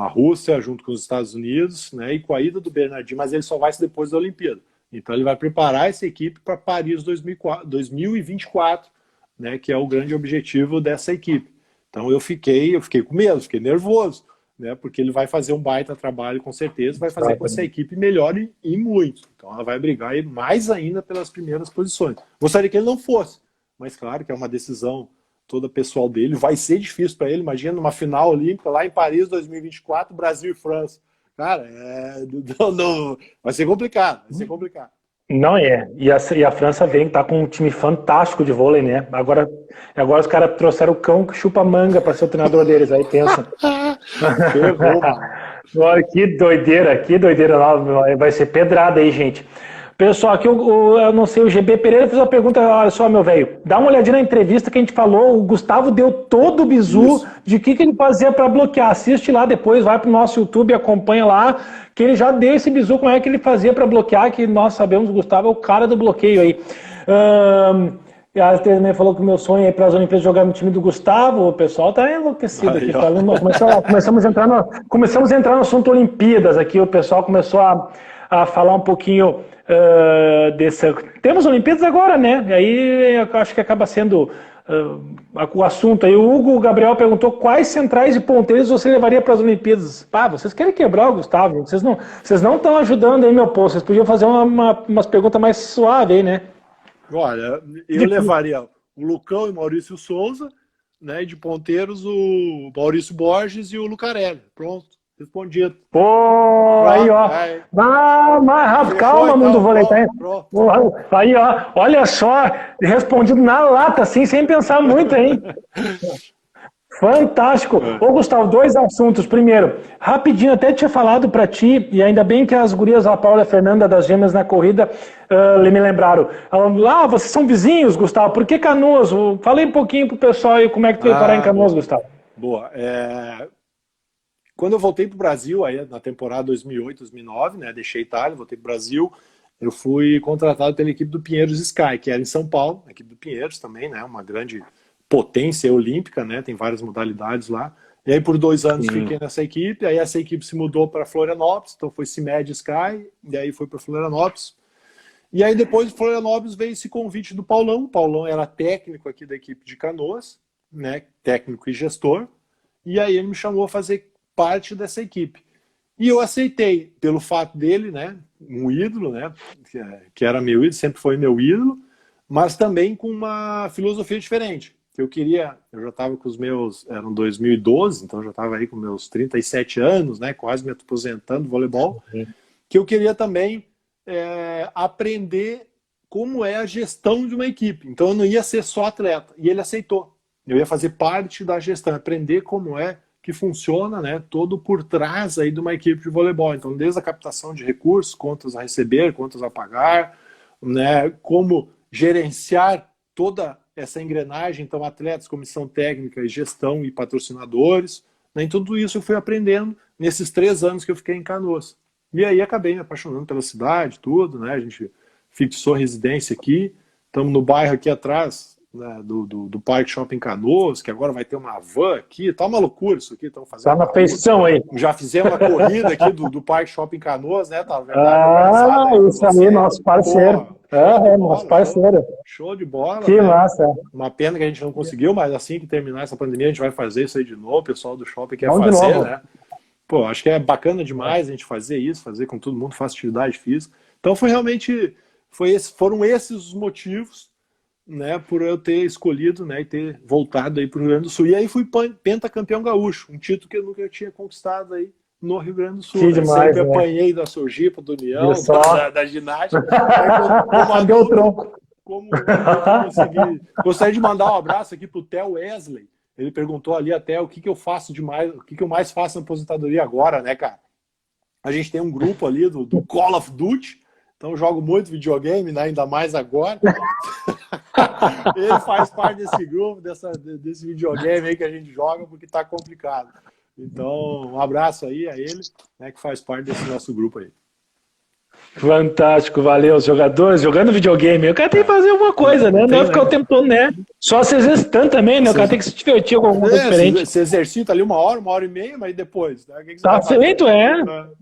B: a Rússia, junto com os Estados Unidos, né? E com a ida do Bernardinho, mas ele só vai ser depois da Olimpíada. Então ele vai preparar essa equipe para Paris 2024, né? Que é o grande objetivo dessa equipe. Então eu fiquei com medo, fiquei nervoso, né? Porque ele vai fazer um baita trabalho, com certeza, vai fazer com que essa equipe melhore e muito. Então ela vai brigar mais ainda pelas primeiras posições. Gostaria que ele não fosse, mas claro que é uma decisão toda pessoal dele. Vai ser difícil para ele. Imagina numa final olímpica lá em Paris 2024, Brasil e França. Cara, vai ser complicado.
C: Não é. E a França tá com um time fantástico de vôlei, né? Agora os caras trouxeram o cão que chupa manga para ser o treinador deles. Aí pensa. Que doideira lá. Vai ser pedrada aí, gente. Pessoal, aqui eu não sei, o GB Pereira fez uma pergunta, olha só, meu velho, dá uma olhadinha na entrevista que a gente falou, o Gustavo deu todo o bizu de que ele fazia para bloquear. Assiste lá depois, vai pro nosso YouTube, acompanha lá, que ele já deu esse bizu, como é que ele fazia para bloquear, que nós sabemos, o Gustavo é o cara do bloqueio aí. A também falou que o meu sonho é ir para as Olimpíadas jogar no time do Gustavo. O pessoal tá enlouquecido aqui. Começamos a entrar no assunto Olimpíadas aqui. O pessoal começou a falar um pouquinho desse. Temos Olimpíadas agora, né? E aí eu acho que acaba sendo o assunto aí. O Hugo Gabriel perguntou quais centrais e ponteiros você levaria para as Olimpíadas. Vocês querem quebrar o Gustavo? Vocês não estão ajudando aí, meu povo. Vocês podiam fazer umas perguntas mais suaves aí, né?
B: Olha, eu levaria o Lucão e o Maurício Souza, né? E de ponteiros o Maurício Borges e o Lucarelli. Pronto. Respondido.
C: Pô, aí, ó. Mais rápido, calma, Mundo Vôlei. Aí, ó. Olha só, respondido na lata, assim, sem pensar muito, hein? Fantástico. Ô, Gustavo, 2 assuntos. Primeiro, rapidinho, até tinha falado para ti, e ainda bem que as gurias, a Paula e a Fernanda das Gêmeas na corrida, me lembraram. Vocês são vizinhos, Gustavo, por que Canoas? Falei um pouquinho pro pessoal aí como é que tu ia parar em Canoas, Gustavo.
B: Boa. Quando eu voltei para o Brasil, aí, na temporada 2008, 2009, né, deixei a Itália, voltei para o Brasil, eu fui contratado pela equipe do Pinheiros Sky, que era em São Paulo, a equipe do Pinheiros também, né, uma grande potência olímpica, né, tem várias modalidades lá. E aí por 2 anos fiquei nessa equipe, aí essa equipe se mudou para Florianópolis, então foi CIMED Sky, e aí foi para Florianópolis. E aí depois de Florianópolis veio esse convite do Paulão. O Paulão era técnico aqui da equipe de Canoas, né, técnico e gestor, e aí ele me chamou a fazer parte dessa equipe. E eu aceitei, pelo fato dele, né, um ídolo, né, que era meu ídolo, sempre foi meu ídolo, mas também com uma filosofia diferente. Eu já estava com os meus, eram 2012, então já estava aí com meus 37 anos, né, quase me aposentando do voleibol, que eu queria também aprender como é a gestão de uma equipe. Então eu não ia ser só atleta, e ele aceitou. Eu ia fazer parte da gestão, aprender como é que funciona, né, todo por trás aí de uma equipe de voleibol. Então, desde a captação de recursos, contas a receber, contas a pagar, né, como gerenciar toda essa engrenagem, então atletas, comissão técnica, gestão e patrocinadores, né, em tudo isso eu fui aprendendo nesses 3 anos que eu fiquei em Canoas. E aí acabei me apaixonando pela cidade, tudo, né, a gente fixou residência aqui, estamos no bairro aqui atrás, né, do Parque Shopping Canoas, que agora vai ter uma van aqui, tá uma loucura isso aqui, estamos fazendo.
C: Tá na feição aí.
B: Já fizemos uma corrida aqui do Parque Shopping Canoas, né, tá verdade?
C: Isso aí, nosso parceiro. Nosso parceiro.
B: Show de bola.
C: Que massa.
B: Uma pena que a gente não conseguiu, mas assim que terminar essa pandemia, a gente vai fazer isso aí de novo, o pessoal do shopping quer fazer, né? Pô, acho que é bacana demais a gente fazer isso, fazer com que todo mundo faça atividade física. Então foram esses os motivos, né, por eu ter escolhido, né, e ter voltado aí para o Rio Grande do Sul. E aí fui pentacampeão gaúcho, um título que eu nunca tinha conquistado aí no Rio Grande do Sul.
C: Que demais,
B: sempre apanhei da Sojipa, do União, da ginástica.
C: Deu o tronco.
B: Como eu consegui. Gostaria de mandar um abraço aqui pro Theo Wesley. Ele perguntou ali até o que eu faço demais, o que eu mais faço na aposentadoria agora, né, cara? A gente tem um grupo ali do Call of Duty. Então eu jogo muito videogame, né? Ainda mais agora. Ele faz parte desse grupo, desse videogame aí que a gente joga, porque tá complicado. Então, um abraço aí a ele, né, que faz parte desse nosso grupo aí.
C: Fantástico, valeu. Os jogadores jogando videogame. O cara tem que fazer alguma coisa, né? Não é ficar o tempo todo, né? Só se exercitando também, né? O cara tem que se divertir com alguma coisa diferente.
B: Você exercita ali 1 hora e meia, mas depois, né? Que
C: tá feito,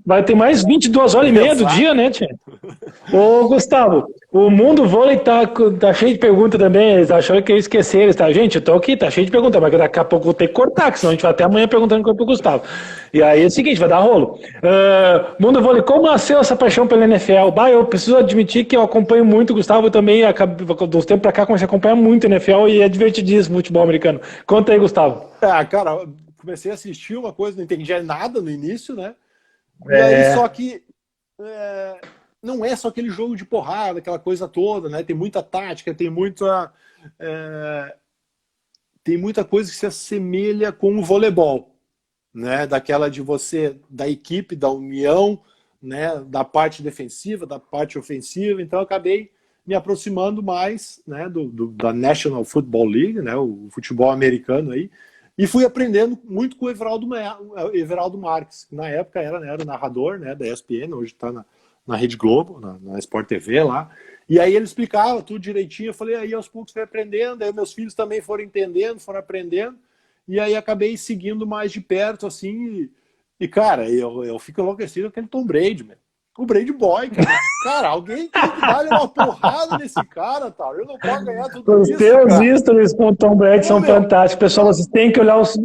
C: vai ter mais 22 horas e meia do dia, né, tia? Ô, Gustavo, o Mundo Vôlei tá cheio de perguntas também. Eles acharam que eu ia esquecer eles, tá? Gente, eu tô aqui, tá cheio de perguntas, mas daqui a pouco eu vou ter que cortar, que senão a gente vai até amanhã perguntando pro Gustavo. E aí é o seguinte, vai dar rolo. Mundo Vôlei, como nasceu essa paixão pela NFL? Eu preciso admitir que eu acompanho muito, Gustavo, eu também, dos tempos pra cá, comecei a acompanhar muito NFL e é divertidíssimo o futebol americano. Conta aí, Gustavo.
B: Cara, comecei a assistir uma coisa, não entendia nada no início, né? E aí, só que não é só aquele jogo de porrada, aquela coisa toda, né? Tem muita tática, tem muita coisa que se assemelha com o voleibol, né? Daquela de você, da equipe, da união, né? Da parte defensiva, da parte ofensiva. Então eu acabei me aproximando mais, né? Da National Football League, né? O futebol americano aí. E fui aprendendo muito com o Everaldo Marques, que na época era o narrador, né, da ESPN, hoje está na Rede Globo, na Sport TV lá. E aí ele explicava tudo direitinho. Eu falei, aí aos poucos fui aprendendo, aí meus filhos também foram entendendo, foram aprendendo. E aí acabei seguindo mais de perto, assim. E cara, eu fico enlouquecido com aquele Tom Brady, meu. O Brady Boy, cara. Cara, alguém tem que dar uma porrada nesse cara, tá? Eu não posso ganhar tudo isso. Os
C: teus stories com o Tom Brady são fantásticos. Pessoal, vocês têm que olhar os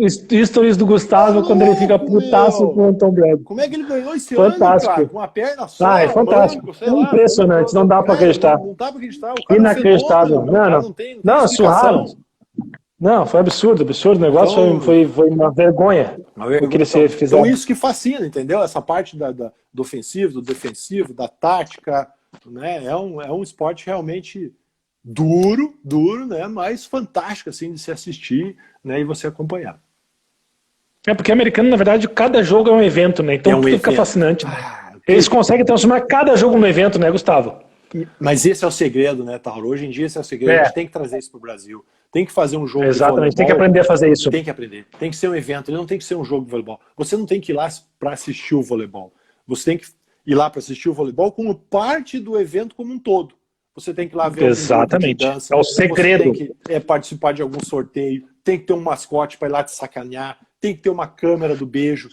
C: stories do Gustavo quando ele fica putaço com o Tom Brady.
B: Como é que ele ganhou esse ano, cara? Com uma perna só.
C: É fantástico. Banco, impressionante, não dá pra acreditar.
B: Não dá pra acreditar. O cara
C: inacreditável.
B: Não, é surrado.
C: Não, foi absurdo, absurdo. O negócio
B: Então,
C: foi uma vergonha o que eles fizeram.
B: então isso que fascina, entendeu? Essa parte do ofensivo, do defensivo, da tática, né? É um esporte realmente duro, né? Mas fantástico assim de se assistir, né? E você acompanhar.
C: É porque americano, na verdade, cada jogo é um evento, né? Então tudo fica fascinante. Eles conseguem transformar cada jogo num evento, né, Gustavo?
B: Mas esse é o segredo, né, Tauro? Hoje em dia esse é o segredo. A gente tem que trazer isso para o Brasil. Tem que fazer um jogo de voleibol.
C: Exatamente, tem que aprender a fazer isso.
B: Tem que aprender. Tem que ser um evento. Ele não tem que ser um jogo de voleibol. Você não tem que ir lá para assistir o voleibol. Você tem que ir lá para assistir o voleibol como parte do evento como um todo. Você tem que ir lá ver
C: Exatamente.
B: algum dança.
C: É o segredo.
B: Você tem que participar de algum sorteio. Tem que ter um mascote para ir lá te sacanear. Tem que ter uma câmera do beijo.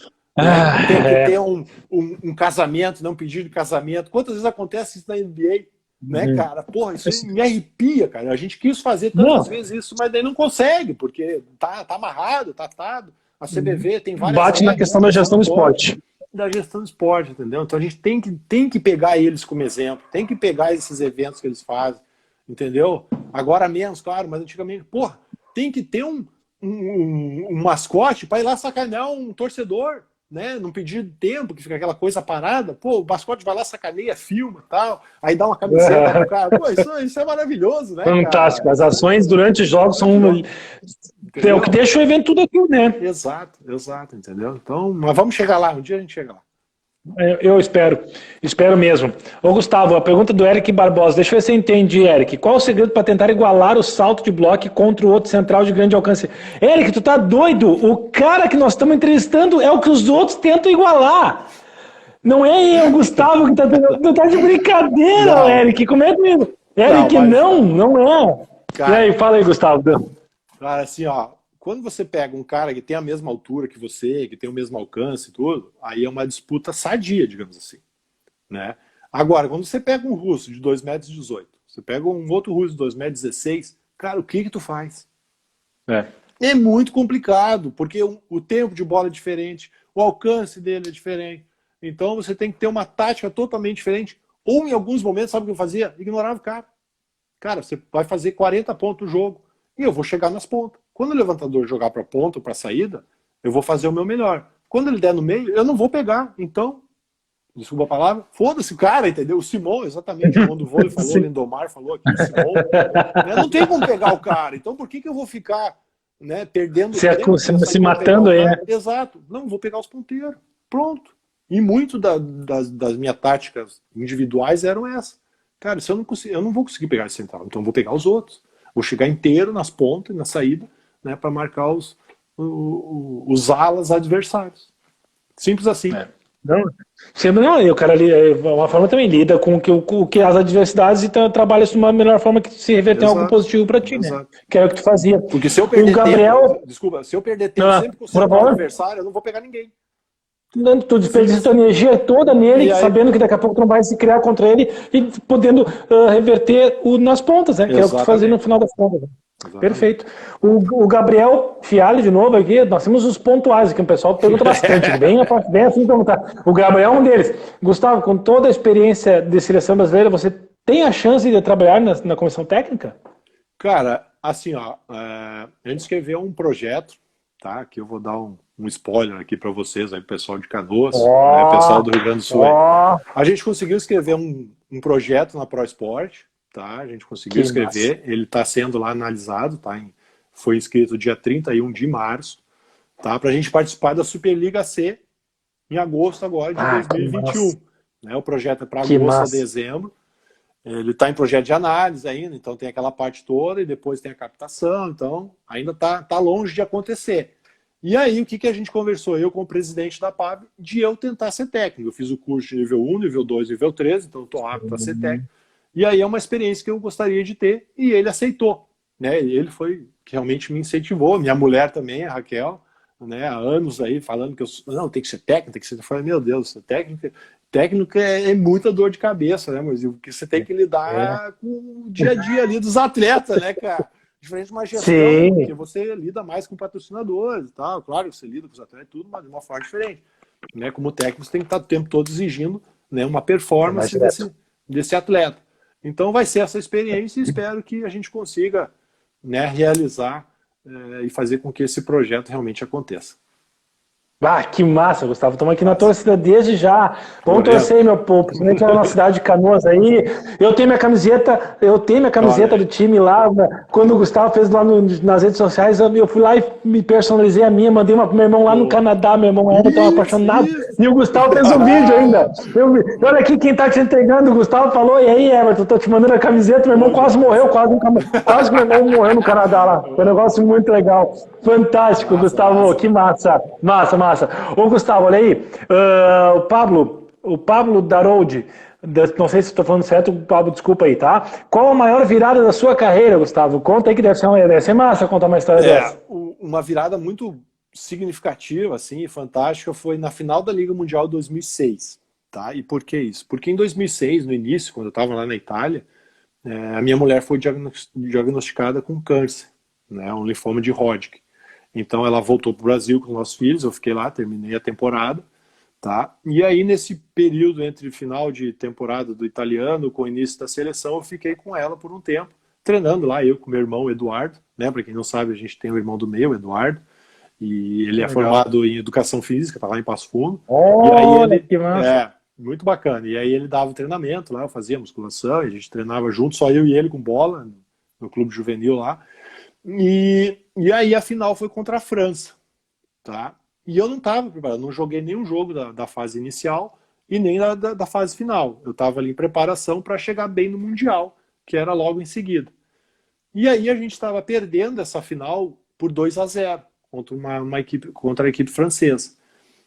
B: Tem que ter um casamento, né, um pedido de casamento. Quantas vezes acontece isso na NBA? Né, cara? Porra, isso me arrepia, cara. A gente quis fazer tantas vezes isso, mas daí não consegue, porque tá amarrado, tá atado. A CBV tem várias
C: Bate na questão da gestão do esporte.
B: Da gestão do esporte, entendeu? Então a gente tem que pegar eles como exemplo, tem que pegar esses eventos que eles fazem, entendeu? Agora menos, claro, mas antigamente, porra, tem que ter um mascote para ir lá sacanear um torcedor, né? Não pedir tempo, que fica aquela coisa parada. Pô, o mascote vai lá, sacaneia, filma e tal, aí dá uma camiseta pro cara. Pô, isso é maravilhoso, né?
C: Fantástico. Cara? As ações durante os jogos são é o que deixa o evento tudo aqui, né?
B: Exato, entendeu? Então, mas vamos chegar lá, um dia a gente chega lá.
C: Eu espero mesmo. Ô Gustavo, a pergunta do Eric Barbosa, deixa eu ver se eu entendi, Eric. Qual o segredo para tentar igualar o salto de bloco contra o outro central de grande alcance? Eric, tu tá doido? O cara que nós estamos entrevistando é o que os outros tentam igualar. Não é eu, Gustavo, que tá tentando. Tu tá de brincadeira, não. Eric. Como é que... Eric, não é. Cara, e aí, fala aí, Gustavo.
B: Cara, assim, ó, quando você pega um cara que tem a mesma altura que você, que tem o mesmo alcance e tudo, aí é uma disputa sadia, digamos assim, né? Agora, quando você pega um russo de 2,18 m, você pega um outro russo de 2,16 m, cara, o que tu faz? É muito complicado, porque o tempo de bola é diferente, o alcance dele é diferente, então você tem que ter uma tática totalmente diferente, ou em alguns momentos, sabe o que eu fazia? Ignorava o cara. Cara, você vai fazer 40 pontos no jogo, e eu vou chegar nas pontas. Quando o levantador jogar para ponta ou para saída, eu vou fazer o meu melhor. Quando ele der no meio, eu não vou pegar. Então, desculpa a palavra, foda-se o cara, entendeu? O Simão, exatamente, quando o vôlei falou, o Lindomar falou aqui, o Simão, né? Não tem como pegar o cara. Então, por que eu vou ficar, né, perdendo tempo?
C: Se matando aí.
B: Exato. Não, vou pegar os ponteiros. Pronto. E muito das minhas táticas individuais eram essas. Cara, se eu não vou conseguir pegar esse central, então eu vou pegar os outros. Vou chegar inteiro nas pontas e na saída, né, para marcar os alas adversários. Simples assim.
C: Não, o cara ali, uma forma também lida com o que as adversidades e trabalha isso de uma melhor forma que se reverter algo positivo para ti, né? Que era o que tu fazia.
B: Porque se eu perder tempo, desculpa, se eu perder tempo sempre com o adversário, eu não vou pegar ninguém.
C: Tu desperdiça tua energia toda nele, aí, sabendo que daqui a pouco tu não vai se criar contra ele e podendo reverter nas pontas, né? Que é o que tu fazia no final das contas. Perfeito. O Gabriel Fialho, de novo aqui, nós temos os pontuais aqui, o pessoal pergunta bastante, bem assim perguntar. O Gabriel é um deles. Gustavo, com toda a experiência de seleção brasileira, você tem a chance de trabalhar na comissão técnica?
B: Cara, assim, ó, a gente escreveu um projeto, tá? Que eu vou dar um spoiler aqui para vocês, aí, pessoal de Canoas, né, pessoal do Rio Grande do Sul. A gente conseguiu escrever um projeto na ProSport, tá? A gente conseguiu escrever, ele está sendo lá analisado, tá? Foi inscrito dia 31 de março, tá? Para a gente participar da Superliga C em agosto agora de 2021. Né? O projeto é para agosto a dezembro. Ele está em projeto de análise ainda, então tem aquela parte toda e depois tem a captação, então ainda tá longe de acontecer. E aí, o que a gente conversou? Eu com o presidente da PAB, de eu tentar ser técnico. Eu fiz o curso de nível 1, nível 2, nível 3, então estou apto a ser técnico. E aí é uma experiência que eu gostaria de ter, e ele aceitou. Né? Ele foi que realmente me incentivou. Minha mulher também, a Raquel, né? Há anos aí falando que não, tem que ser técnico, tem que ser... Eu falei, meu Deus, técnico é muita dor de cabeça, né? Mas porque você tem que lidar com o dia a dia ali dos atletas, né, cara? Diferente de uma gestão, porque você lida mais com patrocinadores e tal. Claro que você lida com os atletas e tudo, mas de uma forma diferente. Né? Como técnico, você tem que estar o tempo todo exigindo, né, uma performance desse atleta. Então vai ser essa experiência e espero que a gente consiga, né, realizar e fazer com que esse projeto realmente aconteça.
C: Ah, que massa, Gustavo. Estamos aqui na torcida desde já. Vamos torcer, meu povo, principalmente na nossa cidade de Canoas aí. Eu tenho minha camiseta do time lá. Quando o Gustavo fez lá nas redes sociais, eu fui lá e me personalizei a minha, mandei uma pro meu irmão lá no Canadá, meu irmão era tão apaixonado. E o Gustavo fez um vídeo ainda. Olha aqui quem tá te entregando, o Gustavo falou, e aí, Everton, tô te mandando a camiseta, meu irmão quase morreu, quase que meu irmão morreu no Canadá lá. Foi um negócio muito legal. Fantástico, massa, Gustavo, massa. Que massa. Massa. Ô, Gustavo, olha aí, o Pablo Daroldi, não sei se estou falando certo, Pablo, desculpa aí, tá? Qual a maior virada da sua carreira, Gustavo? Conta aí que deve ser massa contar uma história dessa.
B: Uma virada muito significativa, assim, fantástica, foi na final da Liga Mundial 2006, tá? E por que isso? Porque em 2006, no início, quando eu estava lá na Itália, a minha mulher foi diagnosticada com câncer, né? Um linfoma de Hodgkin. Então ela voltou para o Brasil com os nossos filhos, eu fiquei lá, terminei a temporada, tá? E aí nesse período entre final de temporada do italiano com o início da seleção, eu fiquei com ela por um tempo, treinando lá, eu com meu irmão Eduardo, né? Para quem não sabe, a gente tem o irmão do meio, Eduardo, e ele é formado em educação física, tá lá em Passo Fundo.
C: E aí ele, que massa.
B: Muito bacana. E aí ele dava o treinamento lá, eu fazia musculação, a gente treinava junto, só eu e ele com bola, no clube juvenil lá. E aí a final foi contra a França, tá? E eu não estava preparado, não joguei nenhum jogo da fase inicial e nem da fase final. Eu estava ali em preparação para chegar bem no Mundial, que era logo em seguida. E aí a gente estava perdendo essa final por 2-0 contra a equipe francesa.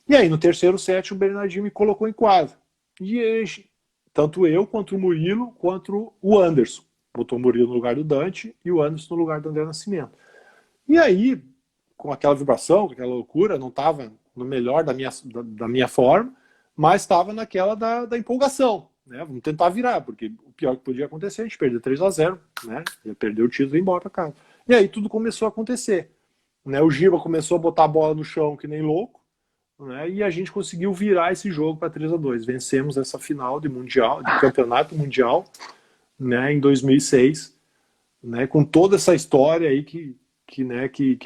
B: E aí no terceiro set o Bernardinho me colocou em quadra. E tanto eu, quanto o Murilo, quanto o Anderson. Botou o Murilo no lugar do Dante e o Anderson no lugar do André Nascimento. E aí, com aquela vibração, com aquela loucura, não estava no melhor da minha forma, mas estava naquela da empolgação. Né? Vamos tentar virar, porque o pior que podia acontecer é a gente perder 3-0, né? Ia perder o título e ir embora para casa. E aí tudo começou a acontecer. Né? O Giba começou a botar a bola no chão que nem louco, né? E a gente conseguiu virar esse jogo para 3-2. Vencemos essa final de campeonato mundial, né, em 2006, né, com toda essa história aí que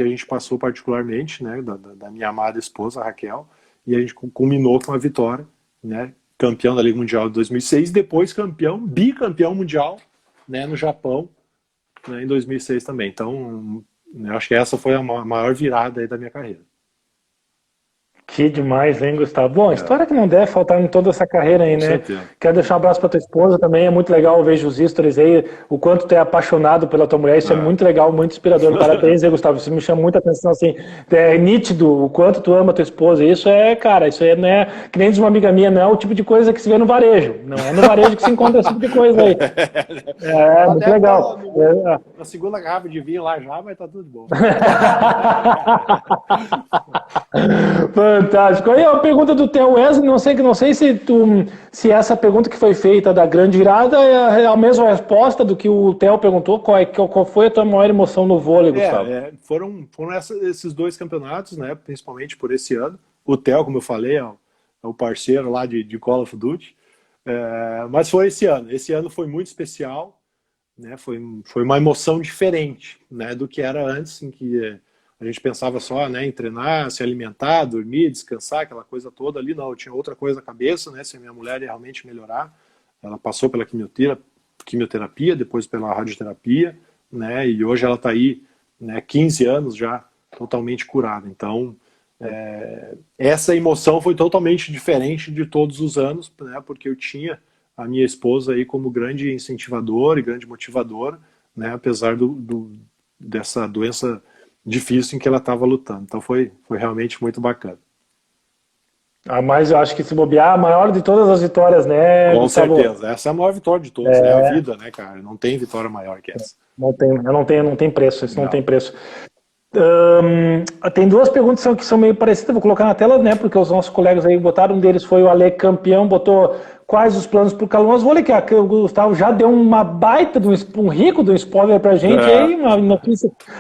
B: a gente passou particularmente, né, da minha amada esposa, a Raquel, e a gente culminou com a vitória, né, campeão da Liga Mundial de 2006, depois bicampeão mundial, né, no Japão, né, em 2006 também. Então, eu acho que essa foi a maior virada aí da minha carreira.
C: Que demais, hein, Gustavo? Bom, história que não deve faltar em toda essa carreira aí, né? Quero deixar um abraço para tua esposa também, é muito legal, eu vejo os stories aí, o quanto tu é apaixonado pela tua mulher, isso é muito legal, muito inspirador. Parabéns, hein, Gustavo? Isso me chama muita atenção, assim, é nítido o quanto tu ama tua esposa. Isso não é, que nem diz uma amiga minha, não é o tipo de coisa que se vê no varejo. Não é no varejo que se encontra esse tipo de coisa aí. É muito legal.
B: Na segunda garrafa de vinho lá já, mas tá tudo bom.
C: Fantástico. Aí a pergunta do Theo Wesley, não sei se essa pergunta que foi feita da grande virada é a mesma resposta do que o Theo perguntou, qual foi a tua maior emoção no vôlei, Gustavo?
B: Foram esses dois campeonatos, né, principalmente por esse ano. O Theo, como eu falei, é o parceiro lá de Call of Duty, mas foi esse ano. Esse ano foi muito especial, né, foi uma emoção diferente, né, do que era antes, em que a gente pensava só, né, em treinar, se alimentar, dormir, descansar, aquela coisa toda ali. Não, eu tinha outra coisa na cabeça, né, se a minha mulher ia realmente melhorar. Ela passou pela quimioterapia, depois pela radioterapia, né, e hoje ela está aí, né, 15 anos já, totalmente curada. Então, essa emoção foi totalmente diferente de todos os anos, né, porque eu tinha a minha esposa aí como grande incentivadora e grande motivadora, né, apesar dessa doença difícil em que ela estava lutando. Então foi realmente muito bacana.
C: Mas eu acho que se bobear, a maior de todas as vitórias, né?
B: Com certeza. Essa é a maior vitória de todas. É a vida, né, cara? Não tem vitória maior que essa.
C: Não tem preço. Isso não tem preço. Tem duas perguntas que são meio parecidas, vou colocar na tela, né? Porque os nossos colegas aí botaram, um deles foi o Ale Campeão, botou quais os planos para o Canoas Vôlei, que o Gustavo já deu uma baita, um rico de um spoiler pra gente aí, uma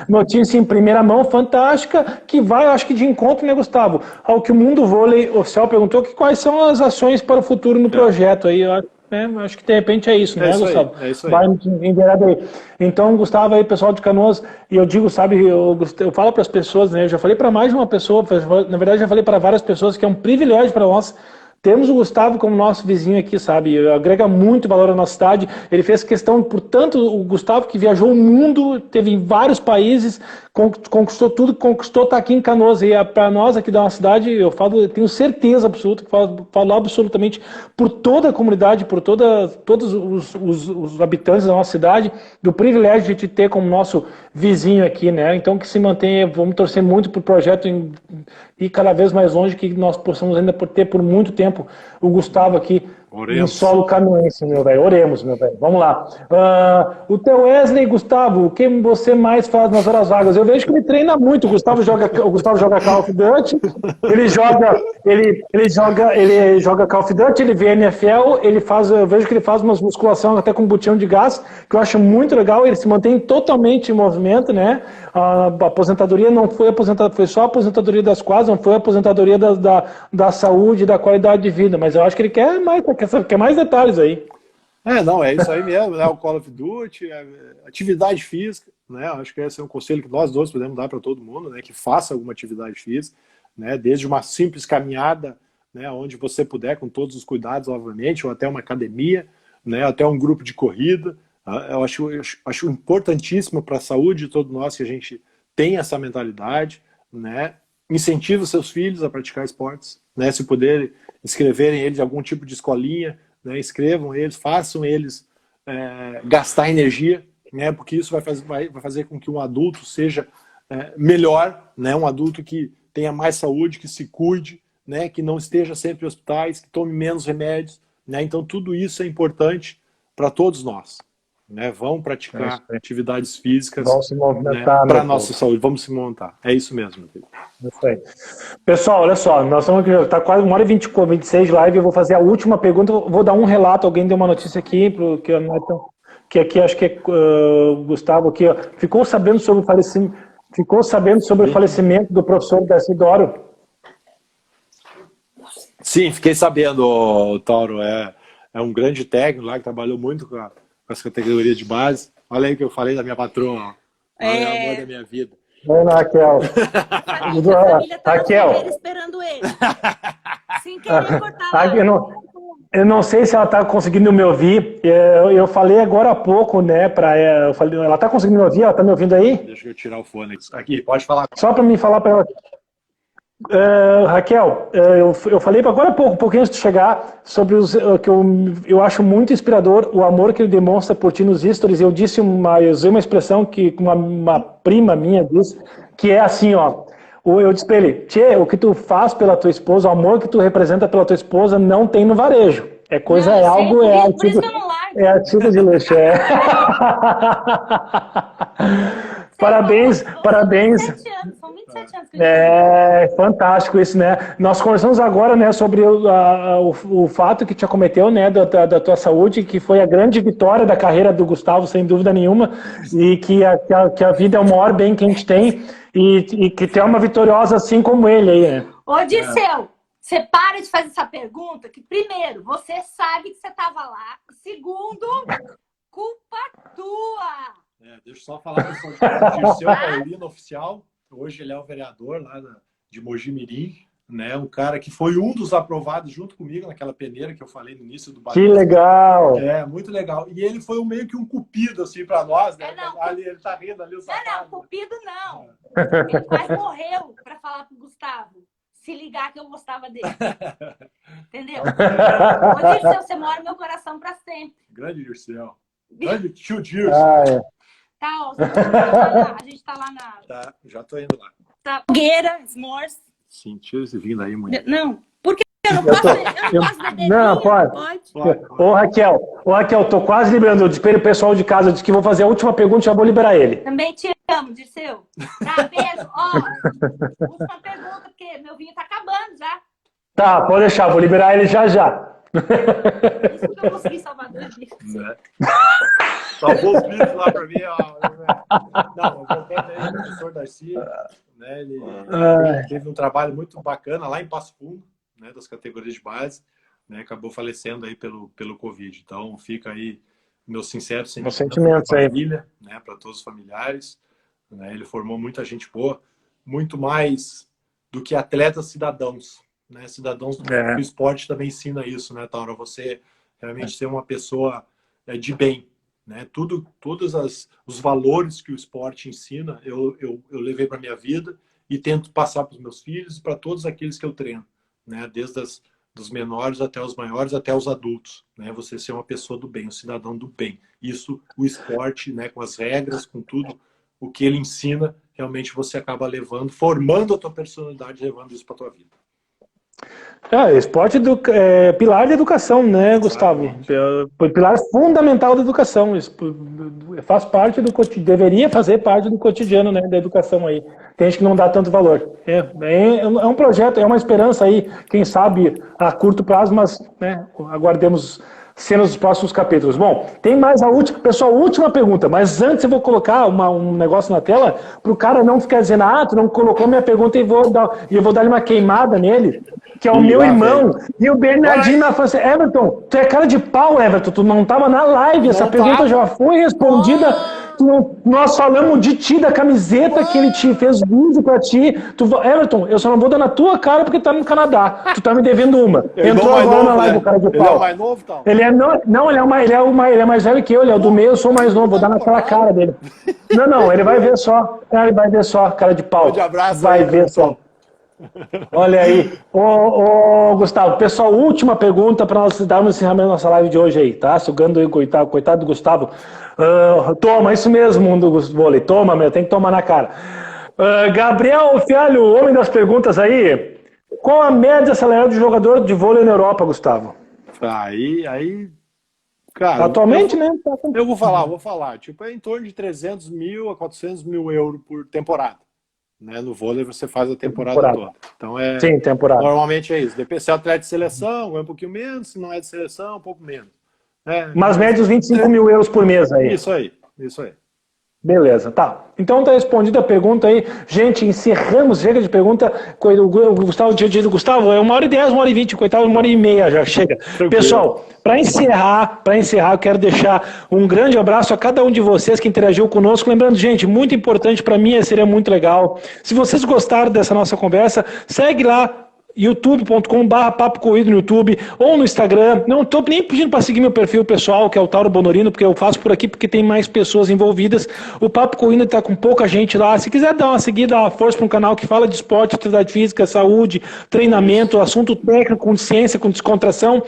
C: notícia em primeira mão, fantástica, que vai, eu acho que de encontro, né, Gustavo, ao que o Mundo Vôlei Oficial perguntou, quais são as ações para o futuro no projeto aí, Acho que de repente é isso, né, Gustavo?
B: É isso aí.
C: Vai enviar aí. Então, Gustavo, aí, pessoal de Canoas, e eu digo, sabe, eu falo para as pessoas, né? Eu já falei para mais de uma pessoa, na verdade, já falei para várias pessoas que é um privilégio para nós. Temos o Gustavo como nosso vizinho aqui, sabe? Agrega muito valor à nossa cidade. Ele fez questão, portanto, o Gustavo que viajou o mundo, teve em vários países, conquistou tudo, conquistou, está aqui em Canoas. E para nós aqui da nossa cidade, eu tenho certeza absoluta, falo absolutamente por toda a comunidade, por todos os habitantes da nossa cidade, do privilégio de te ter como nosso vizinho aqui, né? Então que se mantenha, vamos torcer muito para o projeto ir cada vez mais longe, que nós possamos ainda ter por muito tempo o Gustavo aqui em solo canoense, meu velho. Oremos, meu velho. Vamos lá. O teu Wesley, Gustavo, o que você mais faz nas horas vagas? Eu vejo que ele treina muito. O Gustavo joga Call of Duty, ele joga Call of Duty, ele vê NFL, eu vejo que ele faz umas musculação até com botão de gás, que eu acho muito legal. Ele se mantém totalmente em movimento, né? A aposentadoria não foi foi só a aposentadoria das quadras, não foi a aposentadoria da saúde, da qualidade de vida, mas eu acho que ele quer mais detalhes aí.
B: Não, é isso aí mesmo, né? O Call of Duty, atividade física, né? Acho que esse é um conselho que nós dois podemos dar para todo mundo, né? Que faça alguma atividade física, né? Desde uma simples caminhada, né? Onde você puder, com todos os cuidados, obviamente, ou até uma academia, né? Até um grupo de corrida. Eu acho importantíssimo para a saúde de todos nós que a gente tenha essa mentalidade, né? Incentive os seus filhos a praticar esportes, né? Se puderem inscreverem eles em algum tipo de escolinha, né? Inscrevam eles, façam eles gastar energia, né? Porque isso vai fazer com que um adulto seja melhor, né? Um adulto que tenha mais saúde, que se cuide, né? Que não esteja sempre em hospitais, que tome menos remédios, né? Então tudo isso é importante para todos nós. Né, vão praticar atividades físicas,
C: vamos se movimentar,
B: né, para a nossa saúde, vamos se montar. É isso mesmo, meu filho.
C: Isso aí. Pessoal, olha só, nós estamos aqui, está quase 1h26 de live, eu vou fazer a última pergunta, vou dar um relato, alguém deu uma notícia aqui, que aqui acho que é Gustavo, aqui, ó, ficou sabendo sobre o falecimento do professor Darcy Doro?
B: Sim, fiquei sabendo, Tauro, é um grande técnico lá, que trabalhou muito com as categorias de base. Olha aí o que eu falei da minha patroa. Olha o amor da minha vida.
C: Olha, Raquel.
D: A família tá
C: Raquel.
D: Esperando ele. Sem querer cortar lá.
C: Eu não sei se ela está conseguindo me ouvir. Eu falei agora há pouco, né, para ela. Ela está conseguindo me ouvir? Ela está me ouvindo aí?
B: Deixa eu tirar o fone aqui. Pode falar.
C: Só para mim falar para ela. Raquel, eu falei agora há pouco, um pouquinho antes de chegar, sobre que eu acho muito inspirador o amor que ele demonstra por ti nos stories. Eu usei uma expressão que uma prima minha disse, que é assim, ó. Eu disse pra ele, Tchê, o que tu faz pela tua esposa, o amor que tu representa pela tua esposa, não tem no varejo. É coisa,
D: não,
C: é algo,
D: é artigo,
C: é artigo de luxo, Parabéns.
D: São 27 anos que
C: Fantástico isso, né? Nós conversamos agora, né, sobre o fato que te acometeu, né, da tua saúde, que foi a grande vitória da carreira do Gustavo, sem dúvida nenhuma, e que a vida é o maior bem que a gente tem, e que tu é uma vitoriosa assim como ele aí, né?
D: Ô, Dirceu, você para de fazer essa pergunta, que primeiro, você sabe que você estava lá, segundo, culpa tua.
B: Deixa eu só falar do Dirceu Paulino, oficial. Hoje ele é o vereador lá de Mogi Mirim, né? Um cara que foi um dos aprovados junto comigo naquela peneira que eu falei no início do
C: Que legal!
B: Muito legal. E ele foi meio que um cupido, assim, para nós, né? Ali, ele tá rindo ali, o
D: safado. Não, cupido não. Ele quase morreu para falar pro Gustavo. Se ligar que eu gostava dele. Entendeu? Ô, Dirceu, você mora no meu coração para sempre.
B: Grande Dirceu. Grande tio Dirceu.
D: Tá, ó, a gente tá lá na...
B: Tá, já tô indo lá.
D: Tá, fogueira, s'mores.
B: Sim, tira esse vinho aí, mulher.
D: Não, porque eu não posso beber.
C: Não, pode. Ô, Raquel, tô quase liberando. Eu espero o pessoal de casa, disse que vou fazer a última pergunta e já vou liberar ele.
D: Também te amo, Dirceu. Tá, beijo. Ó, última pergunta, porque meu vinho tá acabando já.
C: Tá, pode deixar, vou liberar ele já.
D: Isso que eu consegui salvar 2 livros.
B: Salvou os livros lá pra mim, ó. Não, voltando aí, o professor Darcy, né, ele teve um trabalho muito bacana lá em Passo Fundo, né, das categorias de base, né, acabou falecendo aí pelo Covid. Então, fica aí meus sinceros
C: sentimentos
B: para a
C: aí.
B: família, né, para todos os familiares. Né, ele formou muita gente boa, muito mais do que atletas cidadãos. Né, cidadãos do esporte também ensina isso, né, Taura? Você realmente ser uma pessoa de bem. Né? Todos os valores que o esporte ensina, eu levei para a minha vida e tento passar para os meus filhos e para todos aqueles que eu treino. Né? Desde dos menores até os maiores, até os adultos. Né? Você ser uma pessoa do bem, um cidadão do bem. Isso, o esporte, né, com as regras, com tudo o que ele ensina, realmente você acaba levando, formando a tua personalidade, levando isso para a tua vida.
C: Esporte é pilar de educação, né, Gustavo? Pilar fundamental da educação. Isso faz parte deveria fazer parte do cotidiano, né, da educação aí. Tem gente que não dá tanto valor. É um projeto, é uma esperança aí, quem sabe a curto prazo, mas né, aguardemos cenas dos próximos capítulos. Bom, tem mais a última, pessoal, última pergunta, mas antes eu vou colocar um negócio na tela para o cara não ficar dizendo, tu não colocou minha pergunta e eu vou dar uma queimada nele, que é o meu irmão, e o Bernardinho na França. Everton, tu é cara de pau, Everton, tu não estava na live, essa pergunta já foi respondida. Nós falamos de ti, da camiseta que ele te fez vídeo pra ti. Everton, eu só não vou dar na tua cara porque tá no Canadá. Tu tá me devendo uma. Entrou agora na live, o cara de pau.
B: Ele é o mais novo, tal?
C: Ele é mais velho que eu, ele é o do meio, eu sou mais novo, vou dar naquela cara dele. Não, ele vai ver só. Ele vai ver só, cara de pau.
B: De abraço.
C: Vai ver só. Olha aí. Ô, Gustavo, pessoal, última pergunta para nós darmos encerramento da nossa live de hoje aí, tá? Sugando aí, coitado do Gustavo. Toma, isso mesmo, mundo do vôlei. Toma, meu, tem que tomar na cara. Gabriel Fialho, o homem das perguntas aí. Qual a média salarial de jogador de vôlei na Europa, Gustavo?
B: Aí, cara...
C: Atualmente, né?
B: Eu vou falar. Tipo, é em torno de 300 mil a 400 mil euros por temporada. Né? No vôlei você faz a temporada toda. Então
C: Sim, temporada.
B: Normalmente é isso. Depende se é atleta de seleção, ganha um pouquinho menos. Se não é de seleção, um pouco menos.
C: Mas médios 25 mil euros por mês aí.
B: Isso aí.
C: Beleza, tá. Então tá respondida a pergunta aí. Gente, encerramos, chega de pergunta. O Gustavo tinha dito, Gustavo, é 1h10, 1h20, coitado, 1h30 já, chega. Tranquilo. Pessoal, para encerrar, eu quero deixar um grande abraço a cada um de vocês que interagiu conosco. Lembrando, gente, muito importante para mim, seria muito legal. Se vocês gostaram dessa nossa conversa, segue lá, youtube.com/papo corrido no YouTube ou no Instagram. Não estou nem pedindo para seguir meu perfil pessoal, que é o Tauro Bonorino, porque eu faço por aqui porque tem mais pessoas envolvidas. O Papo Corrido está com pouca gente lá. Se quiser dar uma seguida, dar uma força para um canal que fala de esporte, atividade física, saúde, treinamento, assunto técnico, com ciência, com descontração,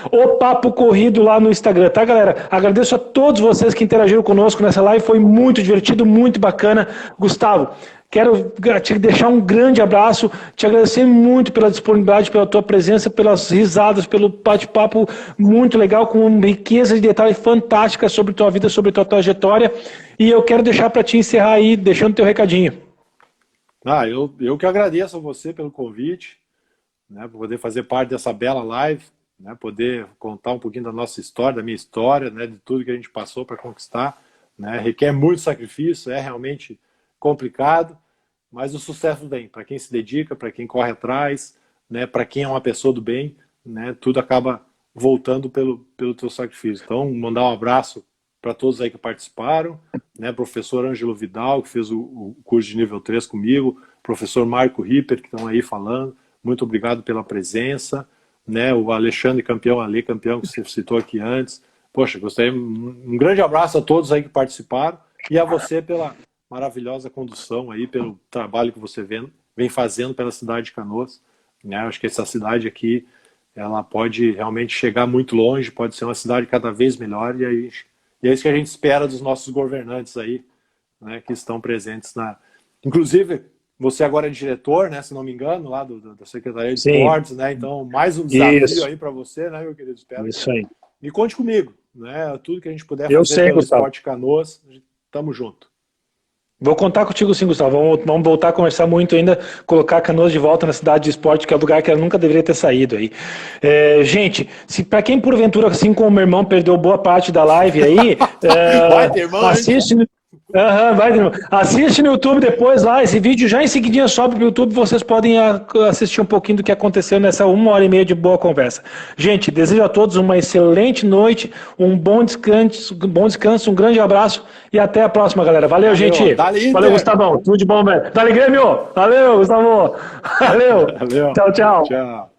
C: o Papo Corrido lá no Instagram, tá, galera? Agradeço a todos vocês que interagiram conosco nessa live, foi muito divertido, muito bacana. Gustavo, quero te deixar um grande abraço, te agradecer muito pela disponibilidade, pela tua presença, pelas risadas, pelo bate-papo muito legal, com riqueza de detalhes fantásticas sobre tua vida, sobre tua trajetória. E eu quero deixar para te encerrar aí, deixando teu recadinho.
B: Eu que agradeço a você pelo convite, né, por poder fazer parte dessa bela live, né, poder contar um pouquinho da nossa história, da minha história, né, de tudo que a gente passou para conquistar. Né, requer muito sacrifício, é realmente complicado, mas o sucesso vem para quem se dedica, para quem corre atrás, né, para quem é uma pessoa do bem, né, tudo acaba voltando pelo teu sacrifício. Então, mandar um abraço para todos aí que participaram, né, professor Ângelo Vidal, que fez o curso de nível 3 comigo, professor Marco Ripper, que estão aí falando, muito obrigado pela presença, né, o Alexandre campeão, que você citou aqui antes. Poxa, gostaria, um grande abraço a todos aí que participaram e a você pela maravilhosa condução aí, pelo trabalho que você vem fazendo pela cidade de Canoas. Né? Acho que essa cidade aqui, ela pode realmente chegar muito longe, pode ser uma cidade cada vez melhor, e é isso que a gente espera dos nossos governantes aí, né, que estão presentes na... Inclusive, você agora é diretor, né, se não me engano, lá da Secretaria de Esportes, né? Então, mais um desafio aí para você, né, meu querido? Espero.
C: Isso aí.
B: E conte comigo, né? Tudo que a gente puder fazer pelo esporte de Canoas, tamo junto.
C: Vou contar contigo sim, Gustavo. Vamos voltar a conversar muito ainda, colocar Canoas de volta na cidade de esporte, que é o lugar que ela nunca deveria ter saído aí. Gente, para quem porventura, assim como o meu irmão, perdeu boa parte da live aí, assiste... Vai, assiste no YouTube depois lá, esse vídeo já em seguidinha sobe pro YouTube, vocês podem assistir um pouquinho do que aconteceu nessa 1h30 de boa conversa. Gente, desejo a todos uma excelente noite, um bom descanso, um grande abraço e até a próxima, galera. Valeu, gente. Valeu, Gustavão. Tudo de bom, velho. Dale, Grêmio. Valeu, Gustavo. Valeu. Tchau, tchau.
B: Tchau.